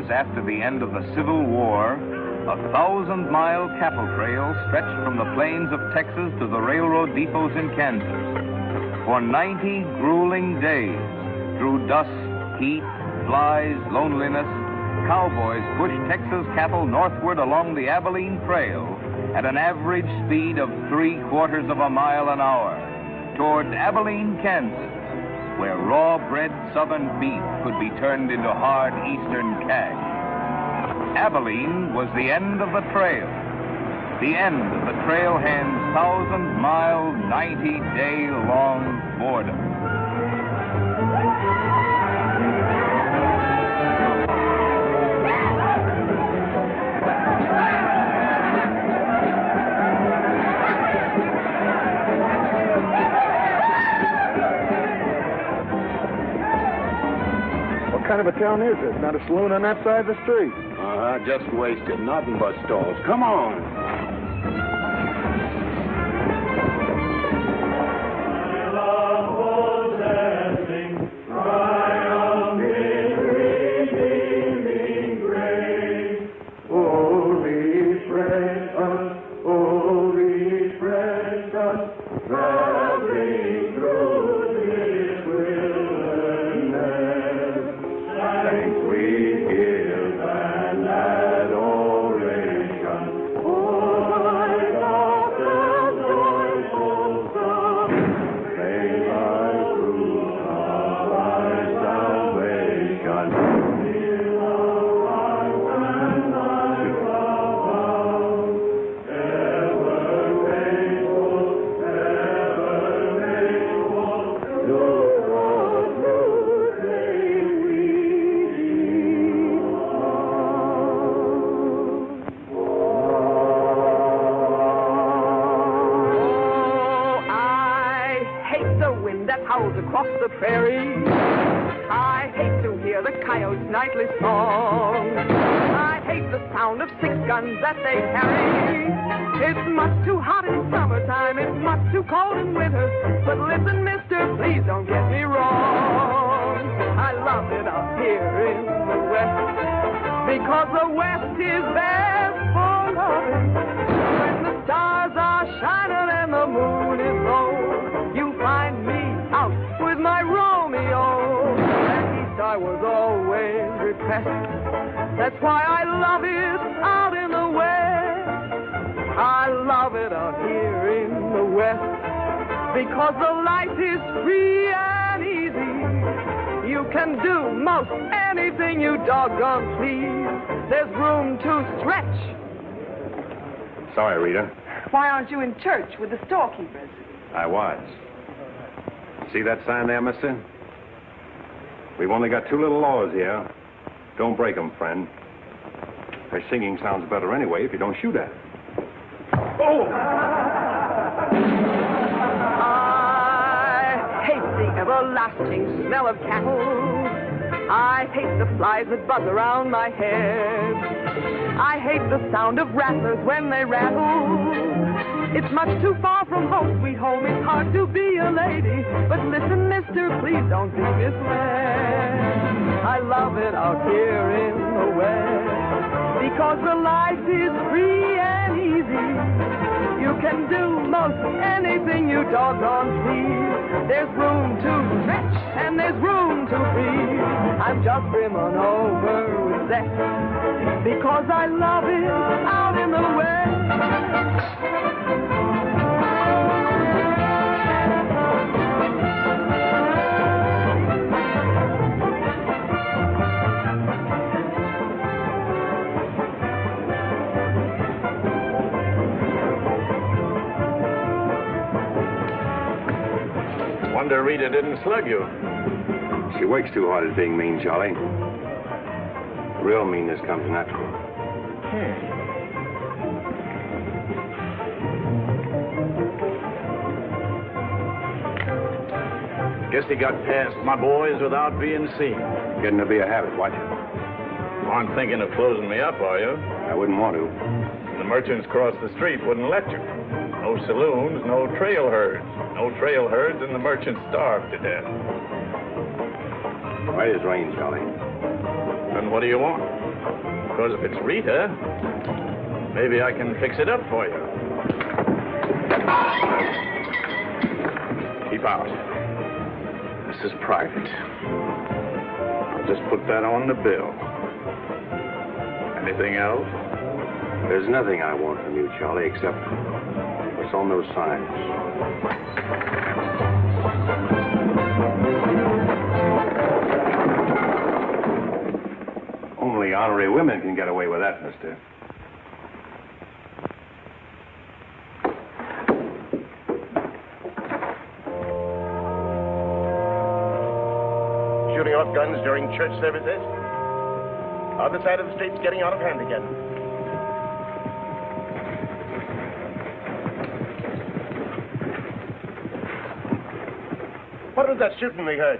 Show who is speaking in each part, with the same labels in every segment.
Speaker 1: years after the end of the Civil War, a 1,000-mile cattle trail stretched from the plains of Texas to the railroad depots in Kansas. For 90 grueling days, through dust, heat, flies, loneliness, cowboys pushed Texas cattle northward along the Abilene Trail at an average speed of 3/4 of a mile an hour toward Abilene, Kansas, where raw-bred southern beef could be turned into hard eastern cash. Abilene was the end of the trail. The end of the trailhand's 1,000-mile, 90-day-long boredom.
Speaker 2: What kind of a town is this? Not a saloon on that side of the street.
Speaker 3: Just wasted. Nothing but stalls. Come on.
Speaker 4: Across the prairie, I hate to hear the coyote's nightly song. I hate the sound of 6 guns that they carry. It's much too hot in summertime, it's much too cold in winter. But listen, mister, please don't get me wrong. I love it up here in the West, because the West is best for loving. When the stars are shining and the moon is low, you find me out with my Romeo. Back east I was always repressed. That's why I love it out in the West. I love it out here in the West, because the life is free and easy. You can do most anything you doggone please. There's room to stretch.
Speaker 3: Sorry, Rita.
Speaker 5: Why aren't you in church with the storekeepers?
Speaker 3: I was. See that sign there, mister? We've only got 2 little laws here. Don't break them, friend. Her singing sounds better anyway if you don't shoot at it. Oh!
Speaker 4: I hate the everlasting smell of cattle. I hate the flies that buzz around my head. I hate the sound of rattlers when they rattle. It's much too far from home, sweet home. It's hard to be a lady. But listen, mister, please don't be misled. I love it out here in the West, because the life is free and easy. You can do most anything you doggone please. There's room to stretch and there's room to breathe. I'm just brimming over with zest, because I love it out in the West.
Speaker 3: Wonder Rita didn't slug you. She works too hard at being mean, Charlie. Real meanness comes natural.
Speaker 6: Guess he got past my boys without being seen.
Speaker 3: Getting to be a habit, watch it.
Speaker 6: You aren't thinking of closing me up, are you?
Speaker 3: I wouldn't want to.
Speaker 6: The merchants across the street wouldn't let you. No saloons, no trail herds. No trail herds, and the merchants starved to death.
Speaker 3: Right as rain, Charlie.
Speaker 6: Then what do you want? Because if it's Rita, maybe I can fix it up for you. Keep out. This is private. I'll just put that on the bill. Anything else?
Speaker 3: There's nothing I want from you, Charlie, except what's on those signs. Only honorary women can get away with that, mister.
Speaker 2: Shooting off guns during church services? Other side of the street's getting out of hand again. What was that shooting we heard?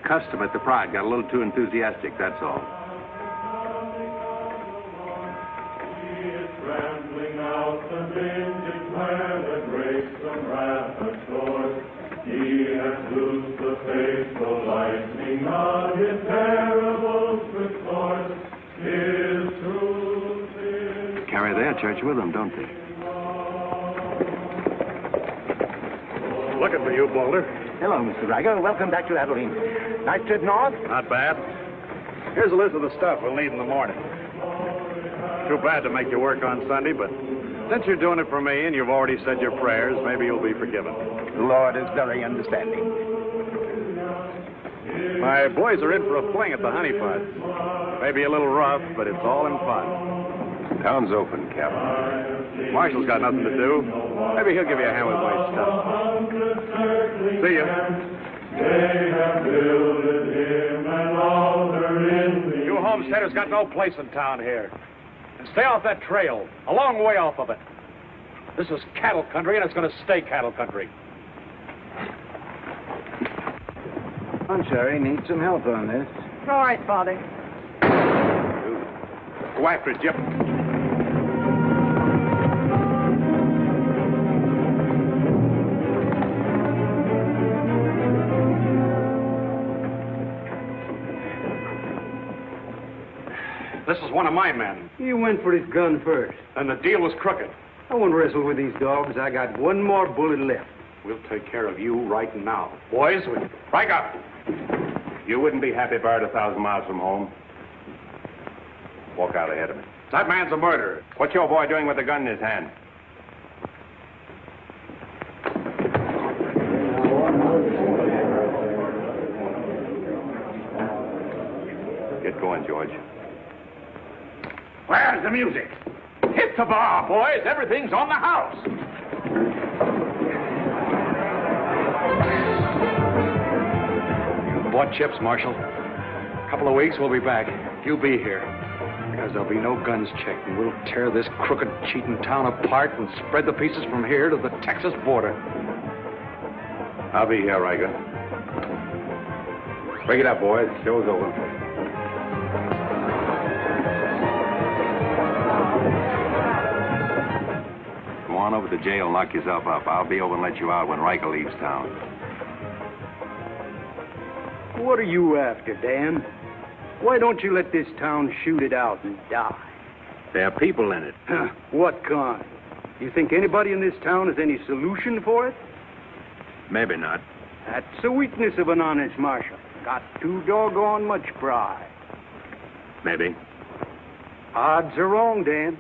Speaker 3: Custom at the Pride got a little too enthusiastic, that's all.
Speaker 7: Rambling out the vintage where the grapes of wrath are stored. He has loosed the faithful lightning of his parables restored. His truth is...
Speaker 3: Carry their church with them, don't they?
Speaker 6: Looking for you, Boulder.
Speaker 2: Hello, Mr. Riker. Welcome back to Abilene. Nice trip north?
Speaker 6: Not bad. Here's a list of the stuff we'll need in the morning. Too bad to make you work on Sunday, but since you're doing it for me and you've already said your prayers, maybe you'll be forgiven.
Speaker 2: The Lord is very understanding.
Speaker 6: My boys are in for a fling at the honey pot. Maybe a little rough, but it's all in fun.
Speaker 3: Town's open, Captain.
Speaker 6: Marshall's got nothing to do. Maybe he'll give you a hand with my stuff. See ya.
Speaker 7: They have builded him an altar in the...
Speaker 6: You homesteaders got no place in town here. And stay off that trail, a long way off of it. This is cattle country, and it's going to stay cattle country.
Speaker 2: Sherry needs some help on this.
Speaker 5: All right, Father.
Speaker 6: Go after it, Jip. This is one of my men.
Speaker 8: He went for his gun first.
Speaker 6: And the deal was crooked.
Speaker 8: I won't wrestle with these dogs. I got one more bullet left.
Speaker 6: We'll take care of you right now. Boys, break up.
Speaker 3: You wouldn't be happy buried 1,000 miles from home. Walk out ahead of me.
Speaker 6: That man's a murderer.
Speaker 3: What's your boy doing with a gun in his hand? Get going, George.
Speaker 6: Where's the music? Hit the bar, boys. Everything's on the house. You bought chips, Marshal. A couple of weeks, we'll be back. You'll be here. Because there'll be no guns checked, and we'll tear this crooked, cheating town apart and spread the pieces from here to the Texas border.
Speaker 3: I'll be here, Riker. Break it up, boys. Show's over. Go on over to jail and lock yourself up. I'll be over and let you out when Riker leaves town.
Speaker 8: What are you after, Dan? Why don't you let this town shoot it out and die?
Speaker 3: There are people in it.
Speaker 8: What kind? You think anybody in this town has any solution for it?
Speaker 3: Maybe not.
Speaker 8: That's the weakness of an honest marshal. Got too doggone much pride.
Speaker 3: Maybe.
Speaker 8: Odds are wrong, Dan.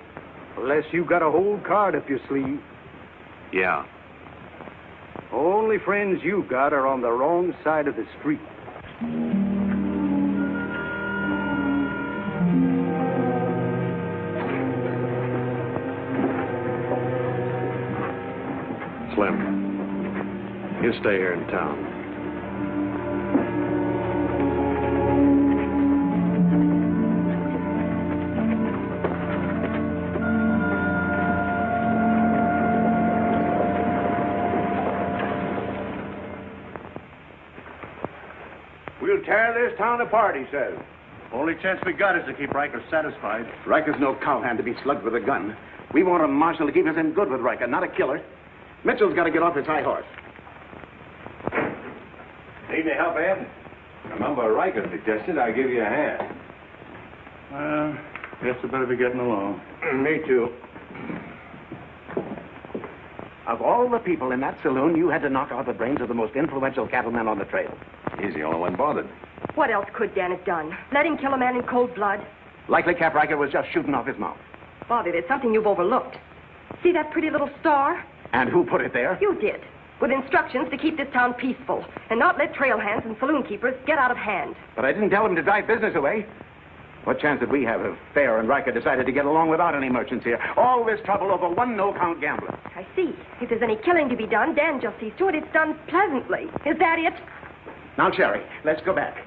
Speaker 8: Unless you got a whole card up your sleeve.
Speaker 3: Yeah.
Speaker 8: Only friends you got are on the wrong side of the street.
Speaker 6: Slim, you stay here in town.
Speaker 2: We'll tear this town apart, he says. Only chance we got is to keep Riker satisfied.
Speaker 9: Riker's no cowhand to be slugged with a gun. We want a marshal to keep us in good with Riker, not a killer. Mitchell's got to get off his high horse.
Speaker 3: Need any help, Ed? Remember, Riker suggested I give you a hand.
Speaker 2: Guess I better be getting along.
Speaker 9: Me too. Of all the people in that saloon, you had to knock out the brains of the most influential cattleman on the trail.
Speaker 3: He's the only one bothered.
Speaker 5: What else could Dan have done? Let him kill a man in cold blood?
Speaker 9: Likely Cap Riker was just shooting off his mouth.
Speaker 5: Bobby, there's something you've overlooked. See that pretty little star?
Speaker 9: And who put it there?
Speaker 5: You did. With instructions to keep this town peaceful and not let trail hands and saloon keepers get out of hand.
Speaker 9: But I didn't tell him to drive business away. What chance did we have if Fair and Riker decided to get along without any merchants here? All this trouble over one no-count gambler.
Speaker 5: I see. If there's any killing to be done, Dan just sees to it it's done pleasantly. Is that it?
Speaker 9: Now, Cherry, let's go back.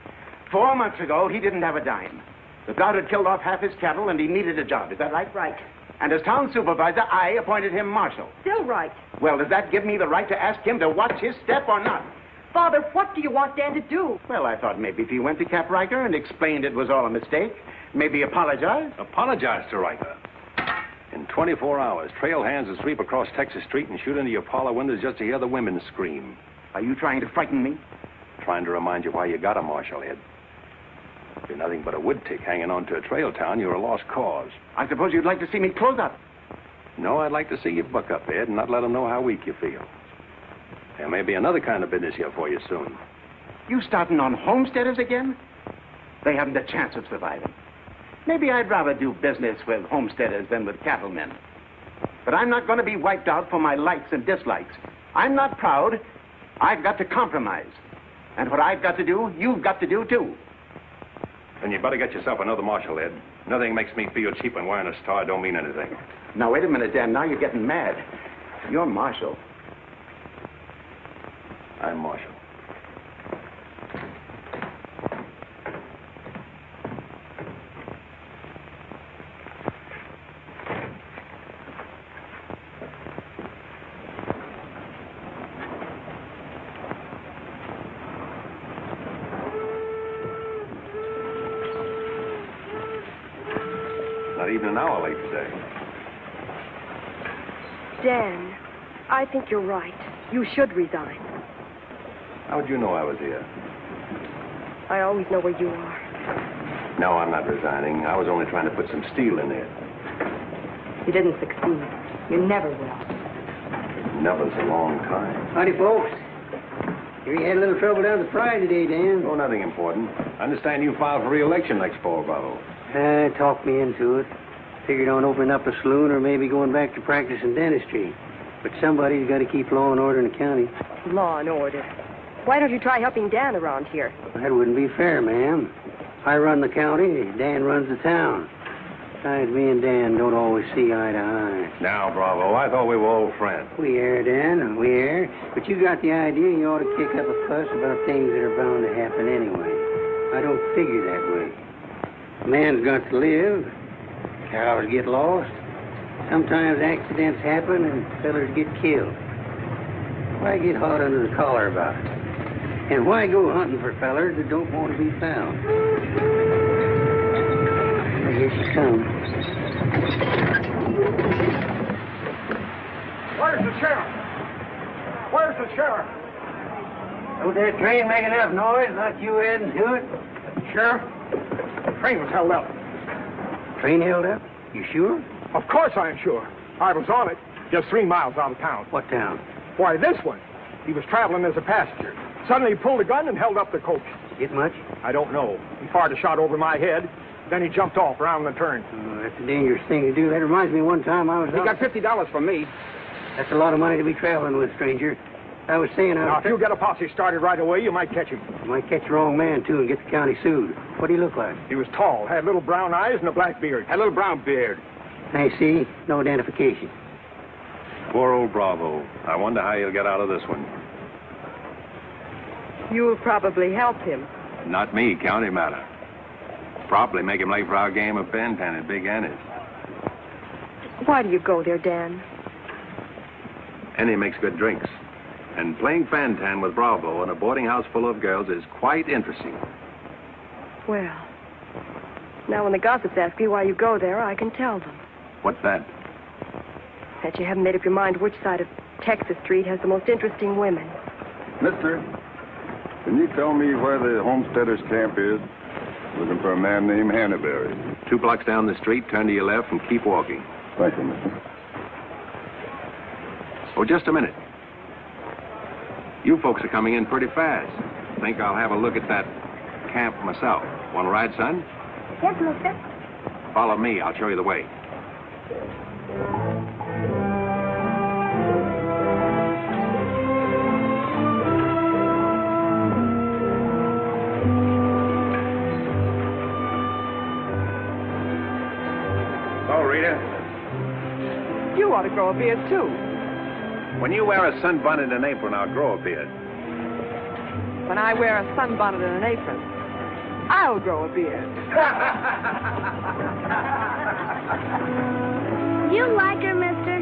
Speaker 9: 4 months ago, he didn't have a dime. The drought had killed off half his cattle, and he needed a job. Is that right?
Speaker 5: Right.
Speaker 9: And as town supervisor, I appointed him marshal.
Speaker 5: Still right.
Speaker 9: Well, does that give me the right to ask him to watch his step or not?
Speaker 5: Father, what do you want Dan to do?
Speaker 9: Well, I thought maybe if he went to Cap Riker and explained it was all a mistake, maybe apologize.
Speaker 3: Apologize to Riker. In 24 hours, trail hands will sweep across Texas Street and shoot into your parlor windows just to hear the women scream.
Speaker 9: Are you trying to frighten me?
Speaker 3: Trying to remind you why you got a marshal, Ed. If you're nothing but a wood tick hanging on to a trail town, you're a lost cause.
Speaker 9: I suppose you'd like to see me close up.
Speaker 3: No, I'd like to see you buck up, Ed, and not let them know how weak you feel. There may be another kind of business here for you soon.
Speaker 9: You starting on Homesteaders again? They haven't a chance of surviving. Maybe I'd rather do business with Homesteaders than with cattlemen. But I'm not going to be wiped out for my likes and dislikes. I'm not proud. I've got to compromise. And what I've got to do, you've got to do, too.
Speaker 3: Then you better get yourself another marshal, Ed. Nothing makes me feel cheap when wearing a star don't mean anything.
Speaker 9: Now, wait a minute, Dan. Now you're getting mad. You're marshal.
Speaker 3: I'm marshal. Not even an hour late today.
Speaker 5: Dan, I think you're right. You should resign.
Speaker 3: How'd you know I was here?
Speaker 5: I always know where you are.
Speaker 3: No, I'm not resigning. I was only trying to put some steel in there.
Speaker 5: You didn't succeed. You never will.
Speaker 3: Never's a long time.
Speaker 10: Howdy, folks. Here you had a little trouble down at the fry today, Dan.
Speaker 3: Oh, nothing important. I understand you filed for re-election next fall, Bravo.
Speaker 10: Talked me into it. Figured on opening up a saloon or maybe going back to practicing dentistry. But somebody's got to keep law and order in the county.
Speaker 5: Law and order. Why don't you try helping Dan around here?
Speaker 10: That wouldn't be fair, ma'am. I run the county, Dan runs the town. Besides, me and Dan don't always see eye to eye.
Speaker 3: Now, Bravo, I thought we were old friends.
Speaker 10: We are, Dan, we are. But you got the idea you ought to kick up a fuss about things that are bound to happen anyway. I don't figure that way. A man's got to live. Cows get lost. Sometimes accidents happen and fellers get killed. Why get hot under the collar about it? And why go hunting for fellers that don't want to be found? Here she comes.
Speaker 2: Where's the sheriff? Where's the sheriff?
Speaker 10: Don't that train make enough noise? Not you adding to it?
Speaker 2: Sheriff, the train was held up.
Speaker 10: Train held up? You sure?
Speaker 2: Of course I'm sure. I was on it, just 3 miles out of town.
Speaker 10: What town?
Speaker 2: Why, this one. He was traveling as a passenger. Suddenly he pulled a gun and held up the coach.
Speaker 10: Get much?
Speaker 2: I don't know. He fired a shot over my head. Then he jumped off around the turn.
Speaker 10: Oh, that's a dangerous thing to do. That reminds me one time I was
Speaker 2: He got $50 from me.
Speaker 10: That's a lot of money to be traveling with, stranger. I was saying
Speaker 2: Now, if you get a posse started right away, you might catch him.
Speaker 10: You might catch the wrong man, too, and get the county sued. What do he look like?
Speaker 2: He was tall, had little brown eyes and a black beard.
Speaker 9: Had a little brown beard.
Speaker 10: I see. No identification.
Speaker 3: Poor old Bravo. I wonder how he'll get out of this one.
Speaker 5: You'll probably help him.
Speaker 3: Not me, county matter. Probably make him late for our game of Bantan at Big Annie's.
Speaker 5: Why do you go there, Dan?
Speaker 3: Annie makes good drinks. And playing Fantan with Bravo in a boarding house full of girls is quite interesting.
Speaker 5: Well, now when the gossips ask me why you go there, I can tell them.
Speaker 3: What's that?
Speaker 5: That you haven't made up your mind which side of Texas Street has the most interesting women.
Speaker 11: Mister, can you tell me where the Homesteaders camp is?
Speaker 3: Looking for a man named Hannaberry. 2 blocks down the street, turn to your left and keep walking. Thank you, mister. Oh, just a minute. You folks are coming in pretty fast. Think I'll have a look at that camp myself. Want to ride, son?
Speaker 11: Yes, mister.
Speaker 3: Follow me. I'll show you the way. Oh, Rita.
Speaker 4: You ought to grow a beard, too.
Speaker 3: When you wear a sunbonnet and an apron, I'll grow a beard.
Speaker 4: When I wear a sunbonnet and an apron, I'll grow a beard.
Speaker 11: You like her, mister?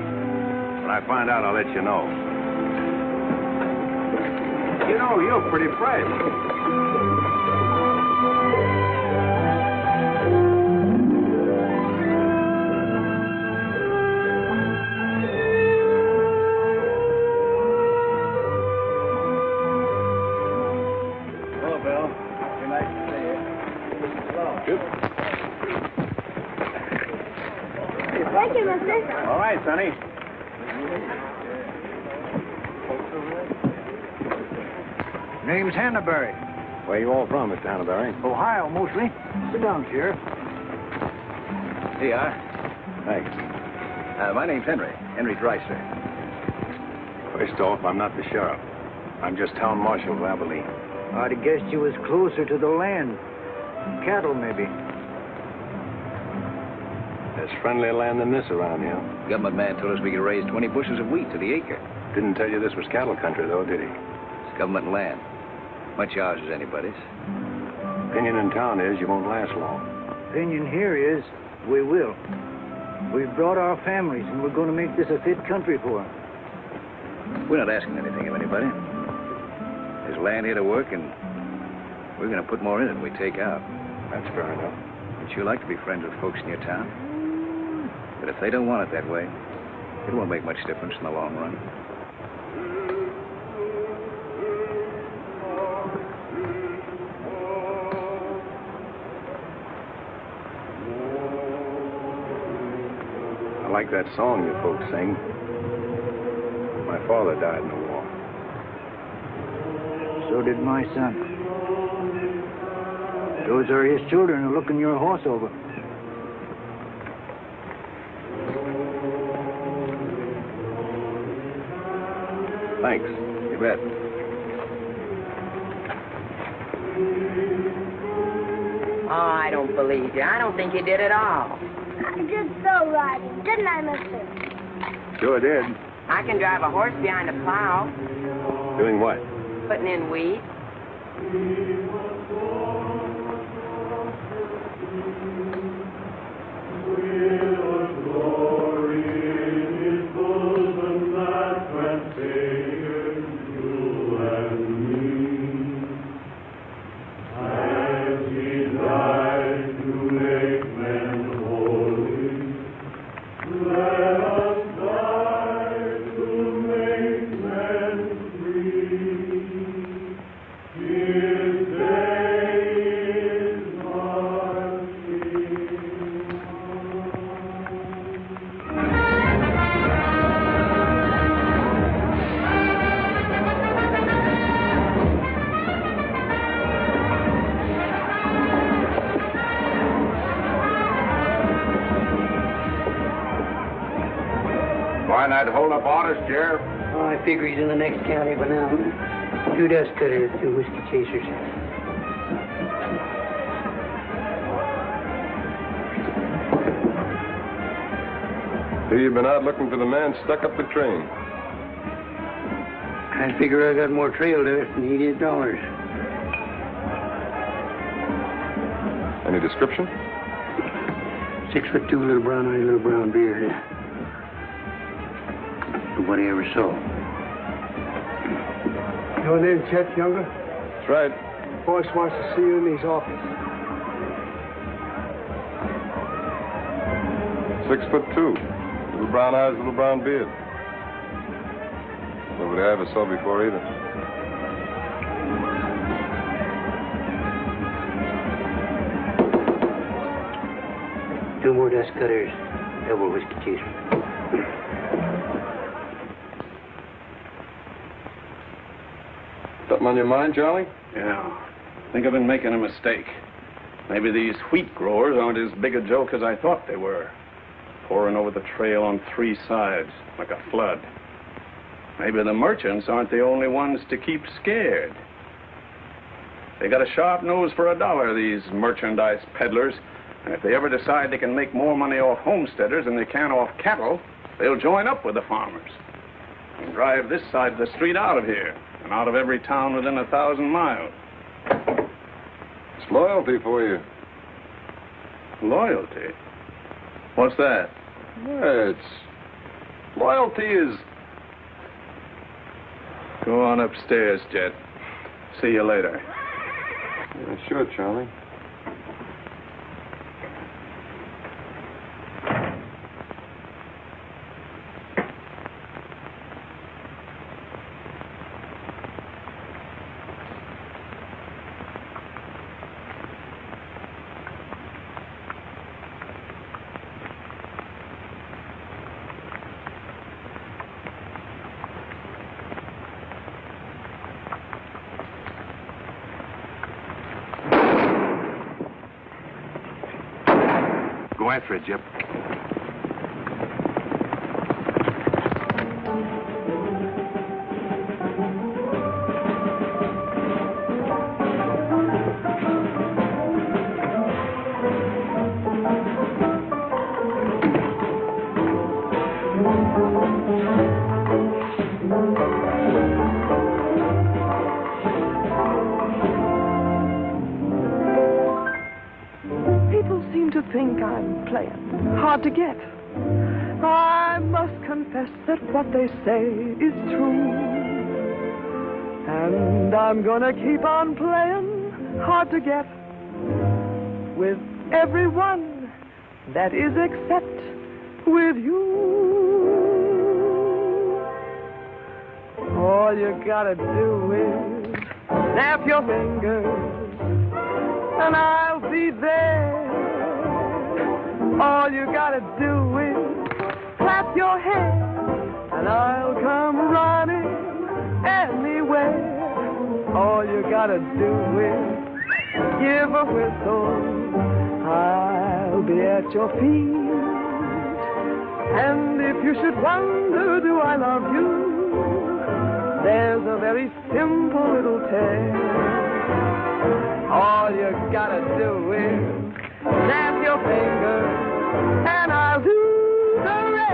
Speaker 3: When I find out, I'll let you know.
Speaker 6: You know, you're pretty fresh.
Speaker 11: Thank you, mister.
Speaker 3: All right, Sonny.
Speaker 8: Name's Hannaberry.
Speaker 3: Where you all from, Mr. Hannaberry?
Speaker 8: Ohio, mostly. Sit down, Sheriff.
Speaker 6: Here you are.
Speaker 3: Thanks.
Speaker 6: My name's Henry. Henry Dreister.
Speaker 3: First off, I'm not the sheriff. I'm just town marshal of Abilene.
Speaker 8: I'd have guessed you was closer to the land. Cattle, maybe.
Speaker 3: There's friendlier land than this around here.
Speaker 6: Government man told us we could raise 20 bushels of wheat to the acre.
Speaker 3: Didn't tell you this was cattle country, though, did he?
Speaker 6: It's government land. Much ours as anybody's.
Speaker 3: Opinion in town is you won't last long.
Speaker 8: Opinion here is we will. We've brought our families, and we're going to make this a fit country for them.
Speaker 6: We're not asking anything of anybody. There's land here to work, and we're going to put more in it than we take out.
Speaker 3: That's fair enough.
Speaker 6: But you like to be friends with folks in your town. But if they don't want it that way, it won't make much difference in the long run.
Speaker 3: I like that song you folks sing. My father died in the war.
Speaker 8: So did my son. Those are his children who are looking your horse over.
Speaker 3: Thanks.
Speaker 6: You bet.
Speaker 12: Oh, I don't believe you. I don't think you did at all.
Speaker 11: I did so riding, didn't I, mister?
Speaker 3: Sure did.
Speaker 12: I can drive a horse behind a plow,
Speaker 3: Doing what?
Speaker 12: putting in weeds.
Speaker 3: Why not hold up orders, Sheriff?
Speaker 10: Oh, I figure he's in the next county by now. 2 dust cutters, 2 whiskey chasers.
Speaker 3: So you've been out looking for the man stuck up the train.
Speaker 10: I figure I got more trail to it than he did dollars.
Speaker 3: Any description?
Speaker 10: 6'2", little brown eyes, little brown beard. Nobody ever saw.
Speaker 8: Your name, Chet Younger?
Speaker 3: That's right.
Speaker 8: Boss wants to see you in his office.
Speaker 3: 6'2". Little brown eyes, little brown beard. Nobody I ever saw before either.
Speaker 10: 2 more dust cutters, double whiskey chaser.
Speaker 3: Something on your mind, Charlie?
Speaker 13: Yeah. I think I've been making a mistake. Maybe these wheat growers aren't as big a joke as I thought they were. Pouring over the trail on 3 sides, like a flood. Maybe the merchants aren't the only ones to keep scared. They got a sharp nose for a dollar, these merchandise peddlers. And if they ever decide they can make more money off homesteaders than they can off cattle, they'll join up with the farmers and drive this side of the street out of here and out of every town within 1,000 miles.
Speaker 3: It's loyalty for you.
Speaker 13: Loyalty? What's that?
Speaker 3: Loyalty is...
Speaker 13: Go on upstairs, Jet. See you later.
Speaker 3: Yeah, sure, Charlie. Go after it, Jip.
Speaker 4: Think I'm playing hard to get. I must confess that what they say is true. And I'm gonna keep on playing hard to get with everyone that is except with you. All you gotta do is snap your fingers and I'll be there. All you gotta do is clap your hands and I'll come running anywhere. All you gotta do is give a whistle. I'll be at your feet. And if you should wonder, do I love you? There's a very simple little tale. All you gotta do is snap your fingers and I'll do the rest.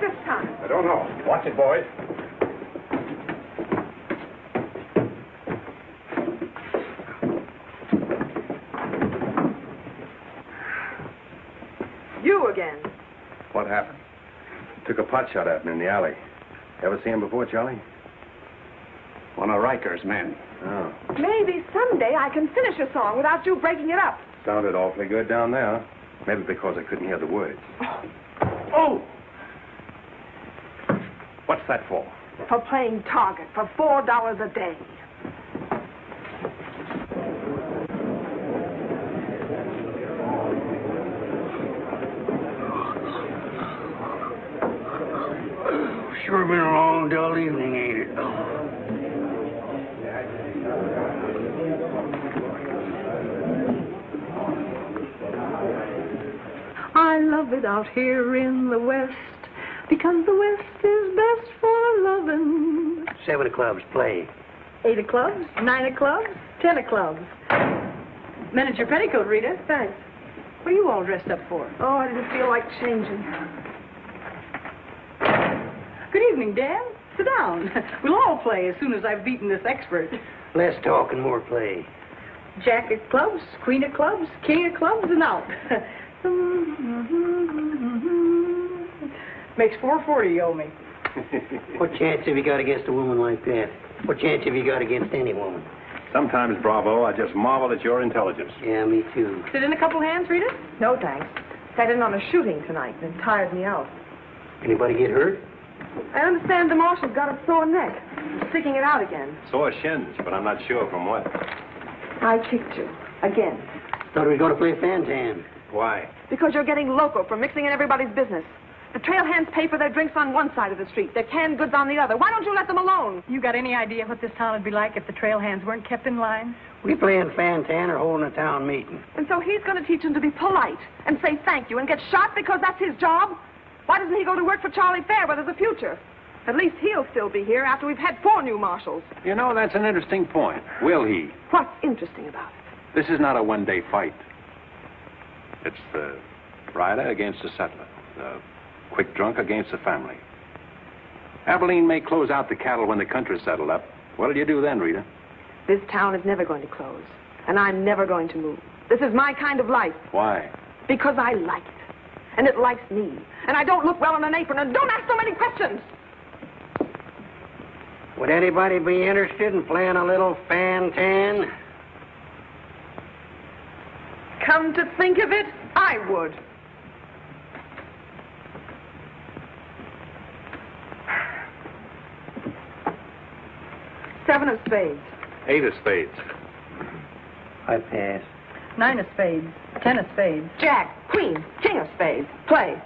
Speaker 4: this time?
Speaker 3: I don't know. Watch it, boys.
Speaker 4: You again.
Speaker 3: What happened? Took a pot shot at me in the alley. Ever see him before, Charlie?
Speaker 9: One of Riker's men.
Speaker 3: Oh.
Speaker 4: Maybe someday I can finish a song without you breaking it up.
Speaker 3: Sounded awfully good down there. Maybe because I couldn't hear the words.
Speaker 9: Oh!
Speaker 3: What's that for?
Speaker 4: For playing target for $4 a day.
Speaker 10: Sure been a long, dull evening, ain't it?
Speaker 14: I love it out here in the West, because the West is best for loving.
Speaker 10: 7 of clubs, play.
Speaker 14: 8 of clubs, 9 of clubs, 10 of clubs. Mended your petticoat, Rita.
Speaker 4: Thanks.
Speaker 14: What are you all dressed up for?
Speaker 4: Oh, I didn't feel like changing.
Speaker 14: Good evening, Dan. Sit down. We'll all play as soon as I've beaten this expert.
Speaker 10: Less talk and more play.
Speaker 14: Jack of clubs, queen of clubs, king of clubs, and out. Makes $4.40 you owe me.
Speaker 10: What chance have you got against a woman like that? What chance have you got against any woman?
Speaker 3: Sometimes, Bravo, I just marvel at your intelligence.
Speaker 10: Yeah, me too.
Speaker 14: Sit in a couple hands, Rita?
Speaker 4: No, thanks. Sat in on a shooting tonight and it tired me out.
Speaker 10: Anybody get hurt?
Speaker 4: I understand the marshal's got a sore neck. He's sticking it out again.
Speaker 3: Sore shins, but I'm not sure from what.
Speaker 4: I kicked you. Again.
Speaker 10: Thought we were going to play Fantan.
Speaker 3: Why?
Speaker 4: Because you're getting loco for mixing in everybody's business. The trail hands pay for their drinks on one side of the street, their canned goods on the other. Why don't you let them alone?
Speaker 14: You got any idea what this town would be like if the trail hands weren't kept in line?
Speaker 10: We playing Fantan or holding a town meeting.
Speaker 4: And so he's going to teach them to be polite and say thank you and get shot because that's his job? Why doesn't he go to work for Charlie Fair where there's a future? At least he'll still be here after we've had 4 new marshals.
Speaker 3: You know, that's an interesting point. Will he?
Speaker 4: What's interesting about it?
Speaker 3: This is not a one-day fight. It's the rider against the settler, the quick drunk against the family. Abilene may close out the cattle when the country's settled up. What'll you do then, Rita?
Speaker 4: This town is never going to close, and I'm never going to move. This is my kind of life.
Speaker 3: Why?
Speaker 4: Because I like it, and it likes me, and I don't look well in an apron, and don't ask so many questions.
Speaker 10: Would anybody be interested in playing a little Fantan?
Speaker 4: Come to think of it, I would. Seven of spades.
Speaker 3: 8 of spades.
Speaker 10: I pass.
Speaker 14: 9 of spades, 10 of spades.
Speaker 4: Jack, queen, king of spades. Play.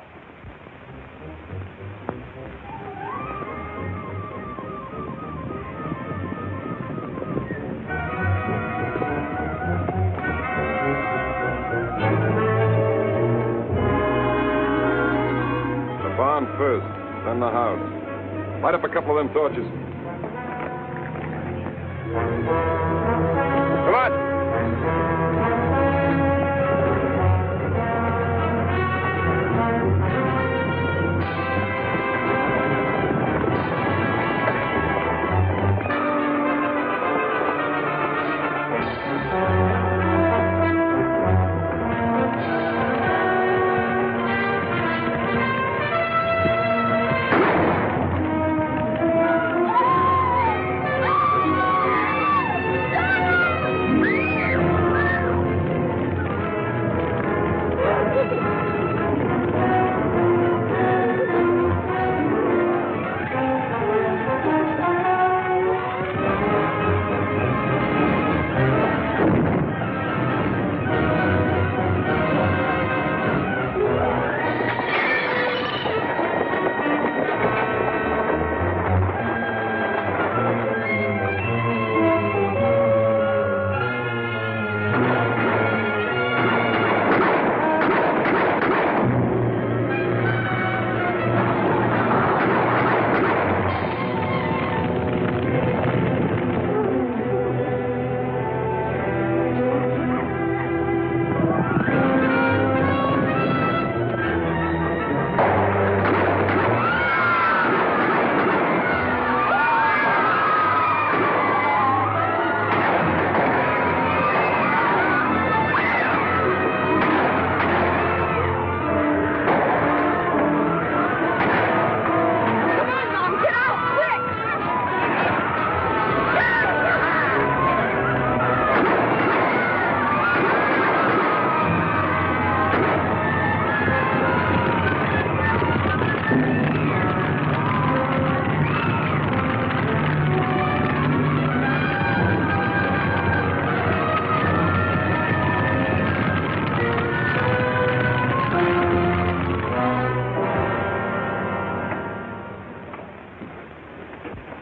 Speaker 3: The barn first, then the house. Light up a couple of them torches. Come on.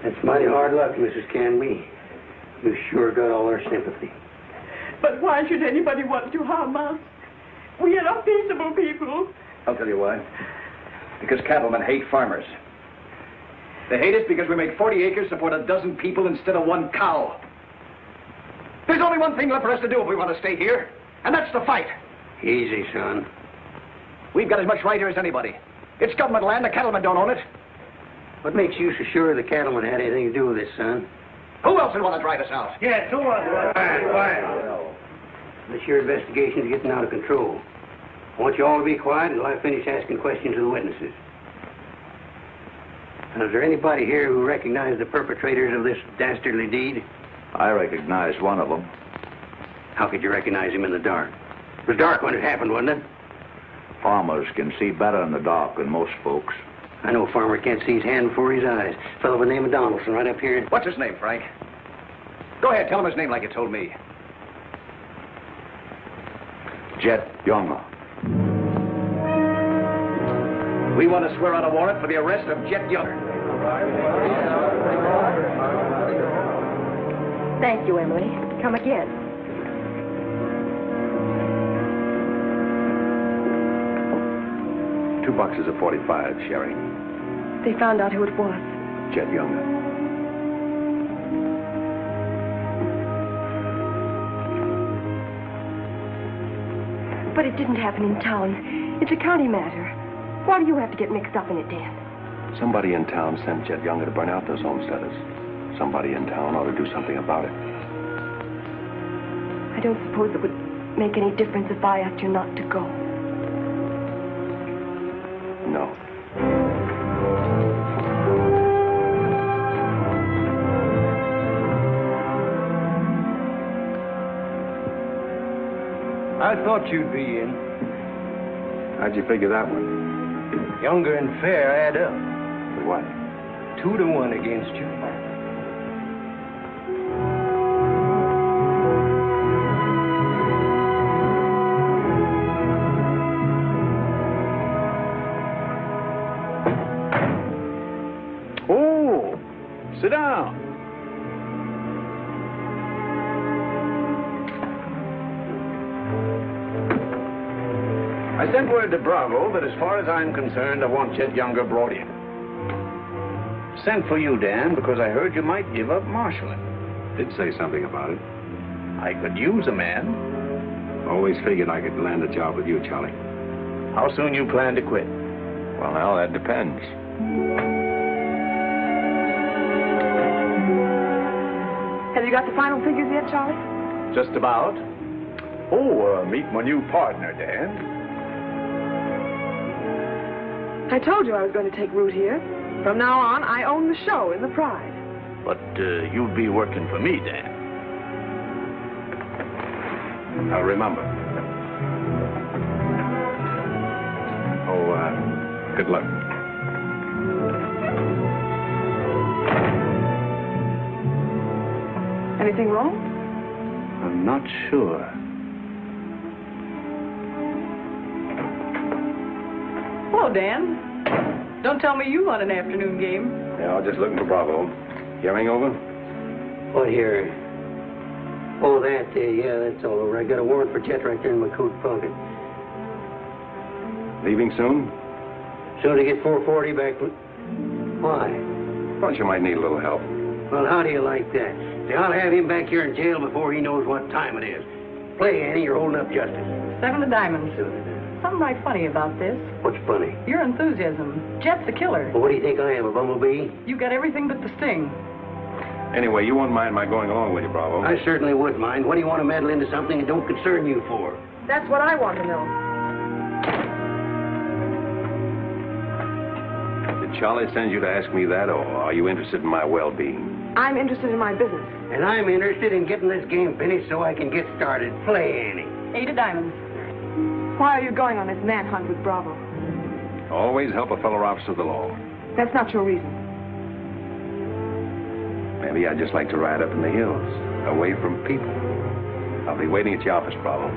Speaker 10: That's mighty hard luck, Mrs. Canby. You sure got all our sympathy.
Speaker 14: But why should anybody want to harm us? We are peaceable people.
Speaker 6: I'll tell you why. Because cattlemen hate farmers. They hate us because we make 40 acres support a dozen people instead of one cow. There's only one thing left for us to do if we want to stay here, and that's to fight.
Speaker 10: Easy, son.
Speaker 6: We've got as much right here as anybody. It's government land. The cattlemen don't own it.
Speaker 10: What makes you so sure the cattlemen had anything to do with this, son?
Speaker 6: Who else would want to drive us out?
Speaker 10: Yes, who was it? Quiet. This your investigation's getting out of control. I want you all to be quiet until I finish asking questions of the witnesses. Now, is there anybody here who recognized the perpetrators of this dastardly deed?
Speaker 15: I recognized one of them.
Speaker 10: How could you recognize him in the dark? It was dark when it happened, wasn't it?
Speaker 15: Farmers can see better in the dark than most folks.
Speaker 10: I know a farmer can't see his hand before his eyes. A fellow by the name of Donaldson right up here.
Speaker 6: What's his name, Frank? Go ahead, tell him his name like you told me.
Speaker 15: Jet Younger.
Speaker 6: We want to swear out a warrant for the arrest of Jet Younger.
Speaker 5: Thank you, Emily. Come again.
Speaker 3: Two boxes of 45, Sherry.
Speaker 5: They found out who it was.
Speaker 3: Jet Younger.
Speaker 5: But it didn't happen in town. It's a county matter. Why do you have to get mixed up in it, Dan?
Speaker 3: Somebody in town sent Jet Younger to burn out those homesteaders. Somebody in town ought to do something about it.
Speaker 5: I don't suppose it would make any difference if I asked you not to go.
Speaker 3: No.
Speaker 8: I thought you'd be in.
Speaker 3: How'd you figure that one?
Speaker 8: Younger and Fair add up.
Speaker 3: What?
Speaker 8: 2-1 against you.
Speaker 13: Oh, sit down. I sent word to Bravo that as far as I'm concerned, I want Jet Younger brought in. Sent for you, Dan, because I heard you might give up marshaling.
Speaker 3: Did say something about it.
Speaker 13: I could use a man.
Speaker 3: Always figured I could land a job with you, Charlie.
Speaker 13: How soon you plan to quit?
Speaker 3: Well, now, that depends.
Speaker 5: Have you got the final figures yet, Charlie?
Speaker 13: Just about. Oh, meet my new partner, Dan.
Speaker 5: I told you I was going to take root here. From now on, I own the show in the Pride.
Speaker 13: But you'll be working for me, Dan.
Speaker 3: I'll remember. Good luck.
Speaker 5: Anything wrong?
Speaker 13: I'm not sure.
Speaker 14: Hello, Dan. Don't tell me you want an afternoon game.
Speaker 3: Yeah, I was just looking for Bravo. Hearing over?
Speaker 10: What here? Oh, that, yeah, that's all over. I got a warrant for Jet right there in my coat pocket.
Speaker 3: Leaving soon?
Speaker 10: Soon to get 440 back. Why?
Speaker 3: Thought you might need a little help.
Speaker 10: Well, how do you like that? See, I'll have him back here in jail before he knows what time it is. Play, Annie, you're holding up justice.
Speaker 14: 7 of diamonds. Something right funny about this.
Speaker 10: What's funny?
Speaker 14: Your enthusiasm. Jet's a killer.
Speaker 10: Well, what do you think I am, a bumblebee?
Speaker 14: You got everything but the sting.
Speaker 3: Anyway, you won't mind my going along with you, Bravo.
Speaker 10: I certainly would mind. What do you want to meddle into something that don't concern you for?
Speaker 5: That's what I want to know.
Speaker 3: Did Charlie send you to ask me that, or are you interested in my well-being?
Speaker 5: I'm interested in my business.
Speaker 10: And I'm interested in getting this game finished so I can get started. Play, Annie.
Speaker 14: 8 of diamonds.
Speaker 5: Why are you going on this manhunt with Bravo?
Speaker 3: Always help a fellow officer of the law.
Speaker 5: That's not your reason.
Speaker 3: Maybe I'd just like to ride up in the hills, away from people. I'll be waiting at your office, Bravo.
Speaker 10: 8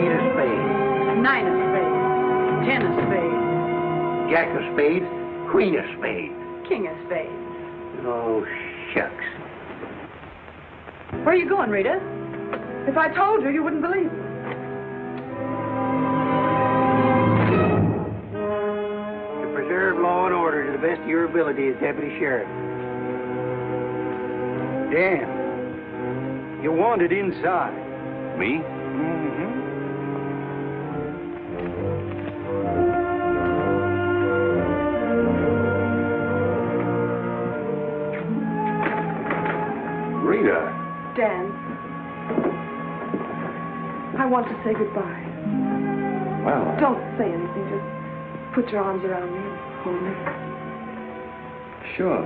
Speaker 10: of spades.
Speaker 14: 9 of spades. 10 of spades.
Speaker 10: Jack of spades. Queen of spades.
Speaker 14: king of spades.
Speaker 10: Oh, shucks.
Speaker 14: Where are you going, Rita? If I told you, you wouldn't believe me.
Speaker 10: To preserve law and order to the best of your ability as deputy sheriff.
Speaker 8: Dan, you're wanted inside.
Speaker 3: Me? Rita.
Speaker 14: Dan, I want to say goodbye.
Speaker 3: Well,
Speaker 14: Don't say anything. Just put your arms around me and hold me.
Speaker 3: sure.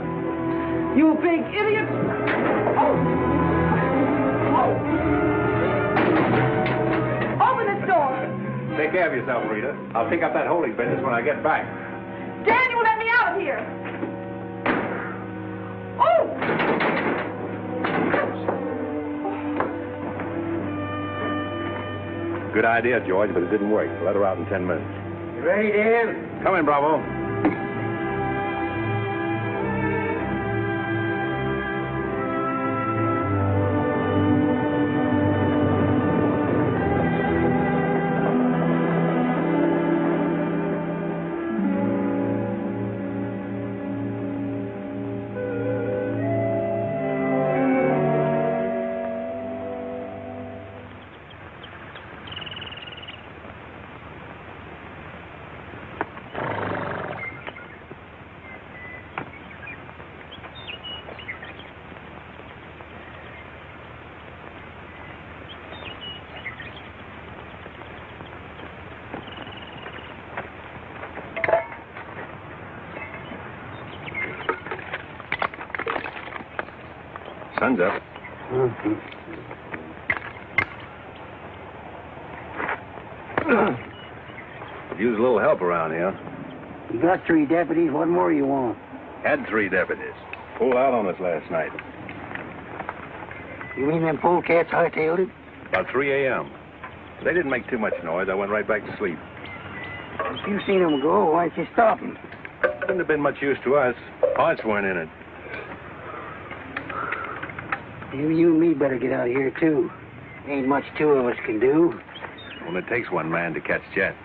Speaker 14: You big idiot! Oh! Open this door!
Speaker 3: Take care of yourself, Rita. I'll pick up that holding business when I get back.
Speaker 14: Dan, you let me out of here! Oh!
Speaker 3: Good idea, George, but it didn't work. Let her out in 10 minutes.
Speaker 10: You ready, Dan?
Speaker 3: Come in, Bravo. Sun's up. Could use a little help around here.
Speaker 10: You got 3 deputies. What more you want?
Speaker 3: Had 3 deputies. Pulled out on us last night.
Speaker 10: You mean them polecats hightailed it?
Speaker 3: About 3 a.m. They didn't make too much noise. I went right back to sleep.
Speaker 10: If you seen them go, why'd you stop them?
Speaker 3: Wouldn't have been much use to us. Parts weren't in it.
Speaker 10: Maybe you and me better get out of here, too. Ain't much 2 of us can do.
Speaker 3: Only takes one man to catch Jet.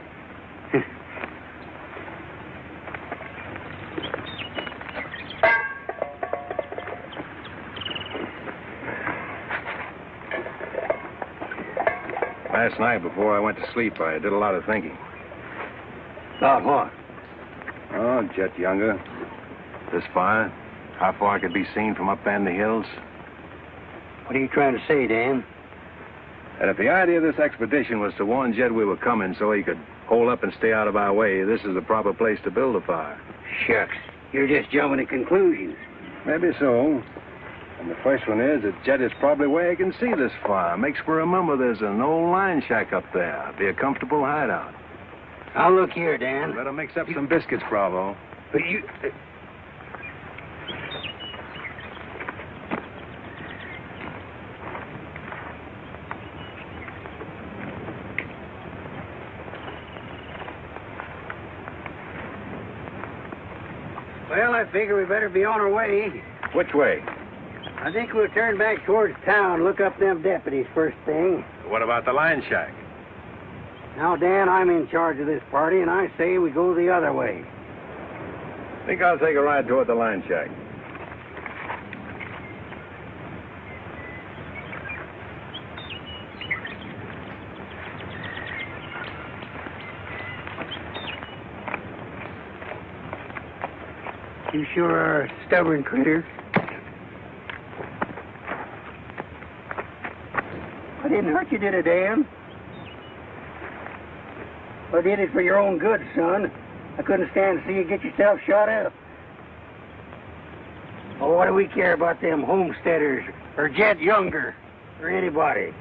Speaker 3: Last night, before I went to sleep, I did a lot of thinking.
Speaker 10: About what?
Speaker 3: Oh, Jet younger. This fire. How far it could be seen from up there in the hills.
Speaker 10: What are you trying to say, Dan?
Speaker 3: And if the idea of this expedition was to warn Jed we were coming so he could hold up and stay out of our way, this is the proper place to build a fire.
Speaker 10: Shucks. You're just jumping to conclusions.
Speaker 3: Maybe so. And the first one is that Jed is probably where he can see this fire. Makes for remember there's an old line shack up there. Be a comfortable hideout.
Speaker 10: Now, look here, Dan.
Speaker 3: Better mix up some biscuits, Bravo.
Speaker 10: But you... Well, I figure we better be on our way.
Speaker 3: Which way?
Speaker 10: I think we'll turn back towards town, look up them deputies first thing.
Speaker 3: What about the line shack?
Speaker 10: Now, Dan, I'm in charge of this party, and I say we go the other way.
Speaker 3: Think I'll take a ride toward the line shack.
Speaker 10: You sure are a stubborn critter. I didn't hurt you, did I, Dan? I did it for your own good, son. I couldn't stand to see you get yourself shot up. Oh, what do we care about them Homesteaders or Jed Younger or anybody?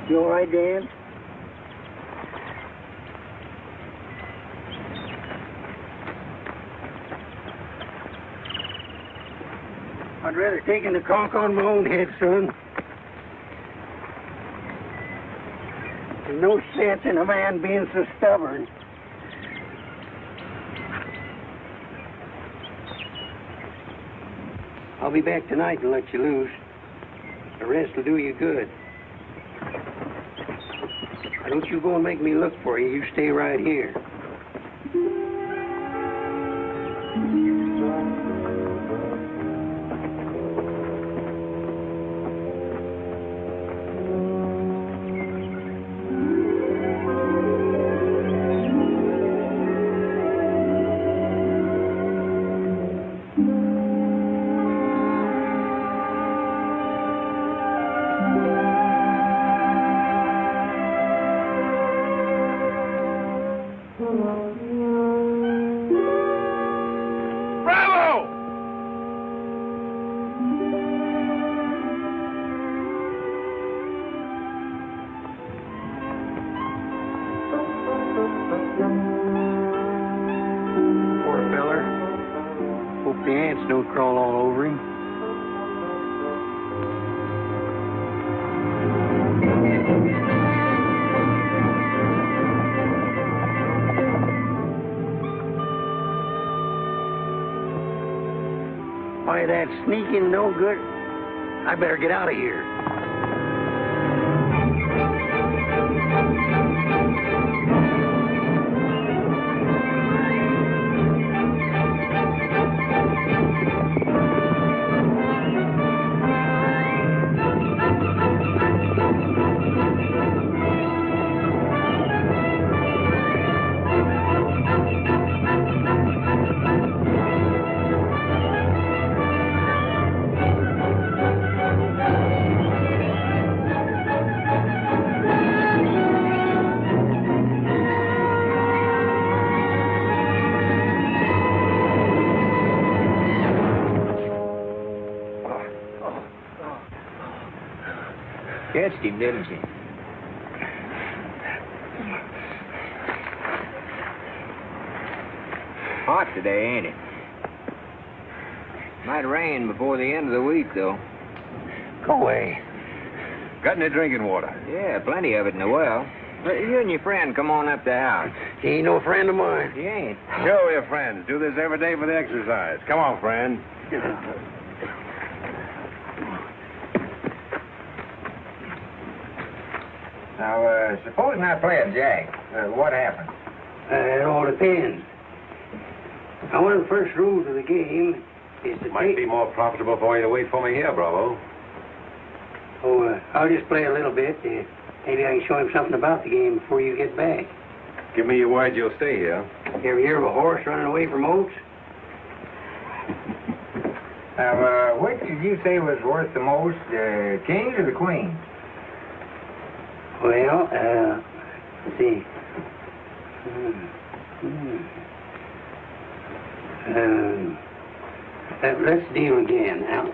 Speaker 10: You all right, Dan? I'd rather take the conk on my own head, son. There's no sense in a man being so stubborn. I'll be back tonight and let you loose. The rest will do you good. Now, don't you go and make me look for you. You stay right here. The ants don't crawl all over him. Why, that sneaking no good. I better get out of here.
Speaker 16: Catched him, didn't you? Hot today, ain't it? Might rain before the end of the week, though.
Speaker 10: Go away.
Speaker 3: Got any drinking water?
Speaker 16: Yeah, plenty of it in the well. But you and your friend come on up the house.
Speaker 10: He ain't no friend of mine.
Speaker 16: He ain't.
Speaker 3: Sure, we're friends. Do this every day for the exercise. Come on, friend.
Speaker 16: Now, supposing I play a jack, what happens?
Speaker 10: It all depends. Now, one of the first rules of the game is to
Speaker 3: Might be more profitable for you to wait for me here, Bravo.
Speaker 10: I'll just play a little bit. Maybe I can show him something about the game before you get back.
Speaker 3: Give me your word you'll stay here.
Speaker 10: You ever hear of a horse running away from oats?
Speaker 16: Now, which did you say was worth the most, the kings or the queens?
Speaker 10: Well, let's see. Let's deal again now.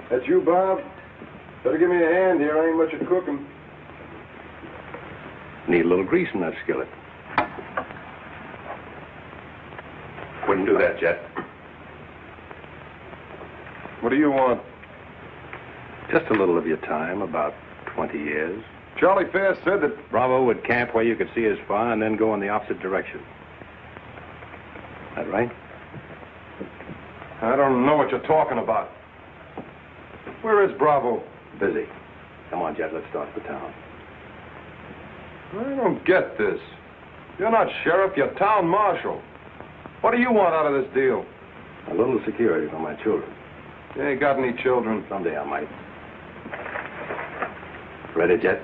Speaker 3: That's you, Bob? Better give me a hand here. Ain't much of cooking. Need a little grease in that skillet. Wouldn't do that, Jet. What do you want? Just a little of your time, about 20 years. Charlie Fair said that Bravo would camp where you could see as far and then go in the opposite direction. That right? I don't know what you're talking about. Where is Bravo? Busy. Come on, Jet, let's start for town. I don't get this. You're not sheriff, you're town marshal. What do you want out of this deal? A little security for my children. You ain't got any children. Someday I might. Ready, Jet?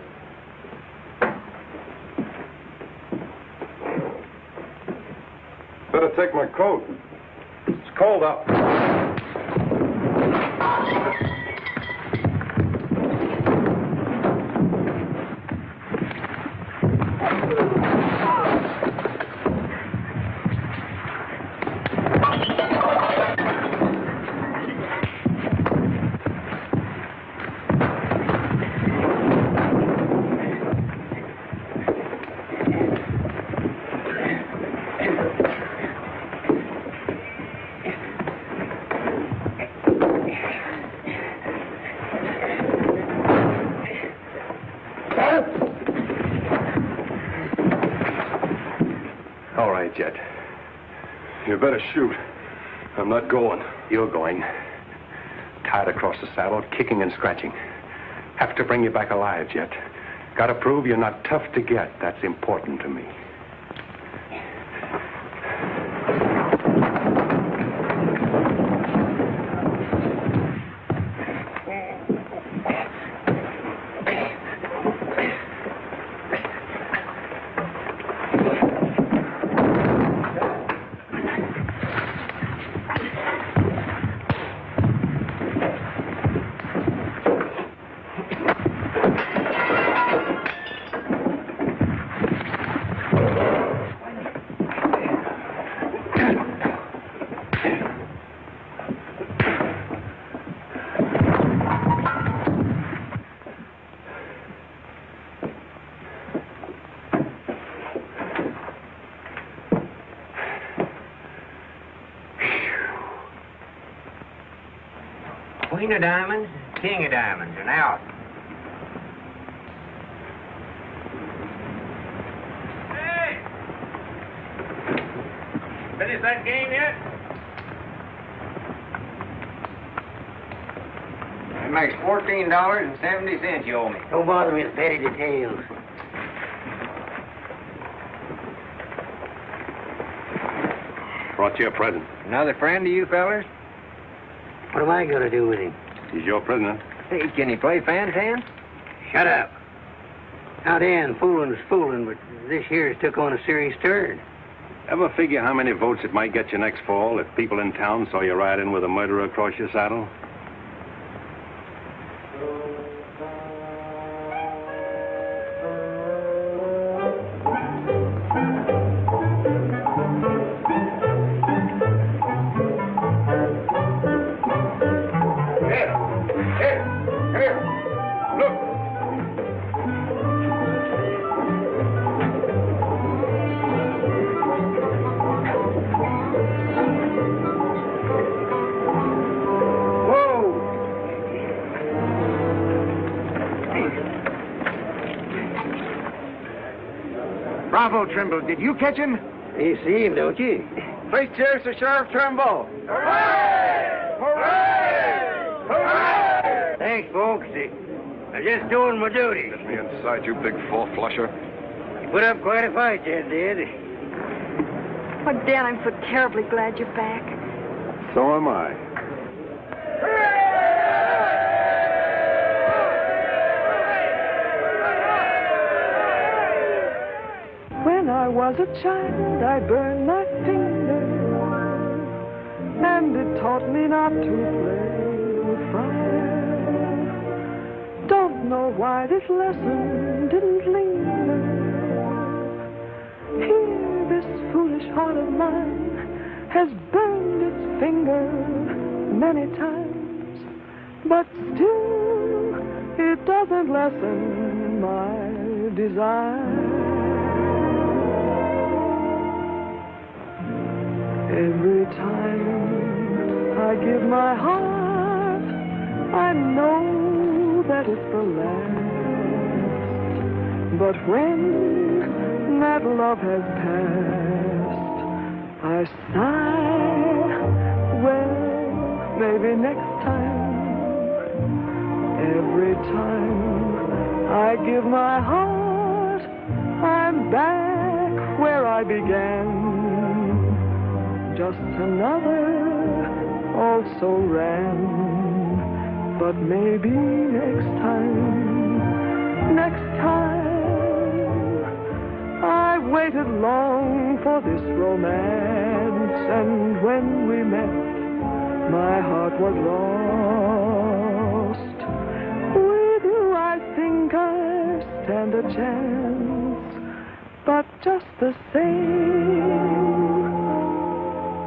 Speaker 3: Better take my coat. It's cold out. All right, Jet. You better shoot. I'm not going. You're going. Tied across the saddle, kicking and scratching. Have to bring you back alive, Jet. Gotta prove you're not tough to get. That's important to me.
Speaker 10: Queen of diamonds, king of diamonds, and out.
Speaker 9: Hey! Finish that game yet?
Speaker 10: That makes $14.70 you owe me. Don't bother me with petty details.
Speaker 3: Brought you a present.
Speaker 10: Another friend of you fellers? What am I going to do with him?
Speaker 3: He's your prisoner.
Speaker 10: Hey, can he play fan-tan? Shut up. Now, Dan, fooling's fooling, but this here's took on a serious turn.
Speaker 3: Ever figure how many votes it might get you next fall if people in town saw you ride in with a murderer across your saddle?
Speaker 9: Bravo, Trimble. Did you catch him?
Speaker 10: You see him, don't you?
Speaker 9: Please cheers to Sheriff Trimble.
Speaker 10: Hooray! Hooray! Hooray! Thanks, folks. I'm just doing my duty.
Speaker 3: Get me inside, you big four-flusher.
Speaker 10: You put up quite a fight, Ted did.
Speaker 5: Oh, Dan, I'm so terribly glad you're back.
Speaker 3: So am I.
Speaker 14: When I was a child, I burned my finger, and it taught me not to play with fire. Don't know why this lesson didn't linger. Here, this foolish heart of mine has burned its finger many times, but still, it doesn't lessen my desire. Every time I give my heart, I know that it's the last. But when that love has passed, I sigh, well, maybe next time. Every time I give my heart, I'm back where I began. Just another also ran. But maybe next time, I waited long for this romance, and when we met, my heart was lost. With you, I think I stand a chance, but just the same,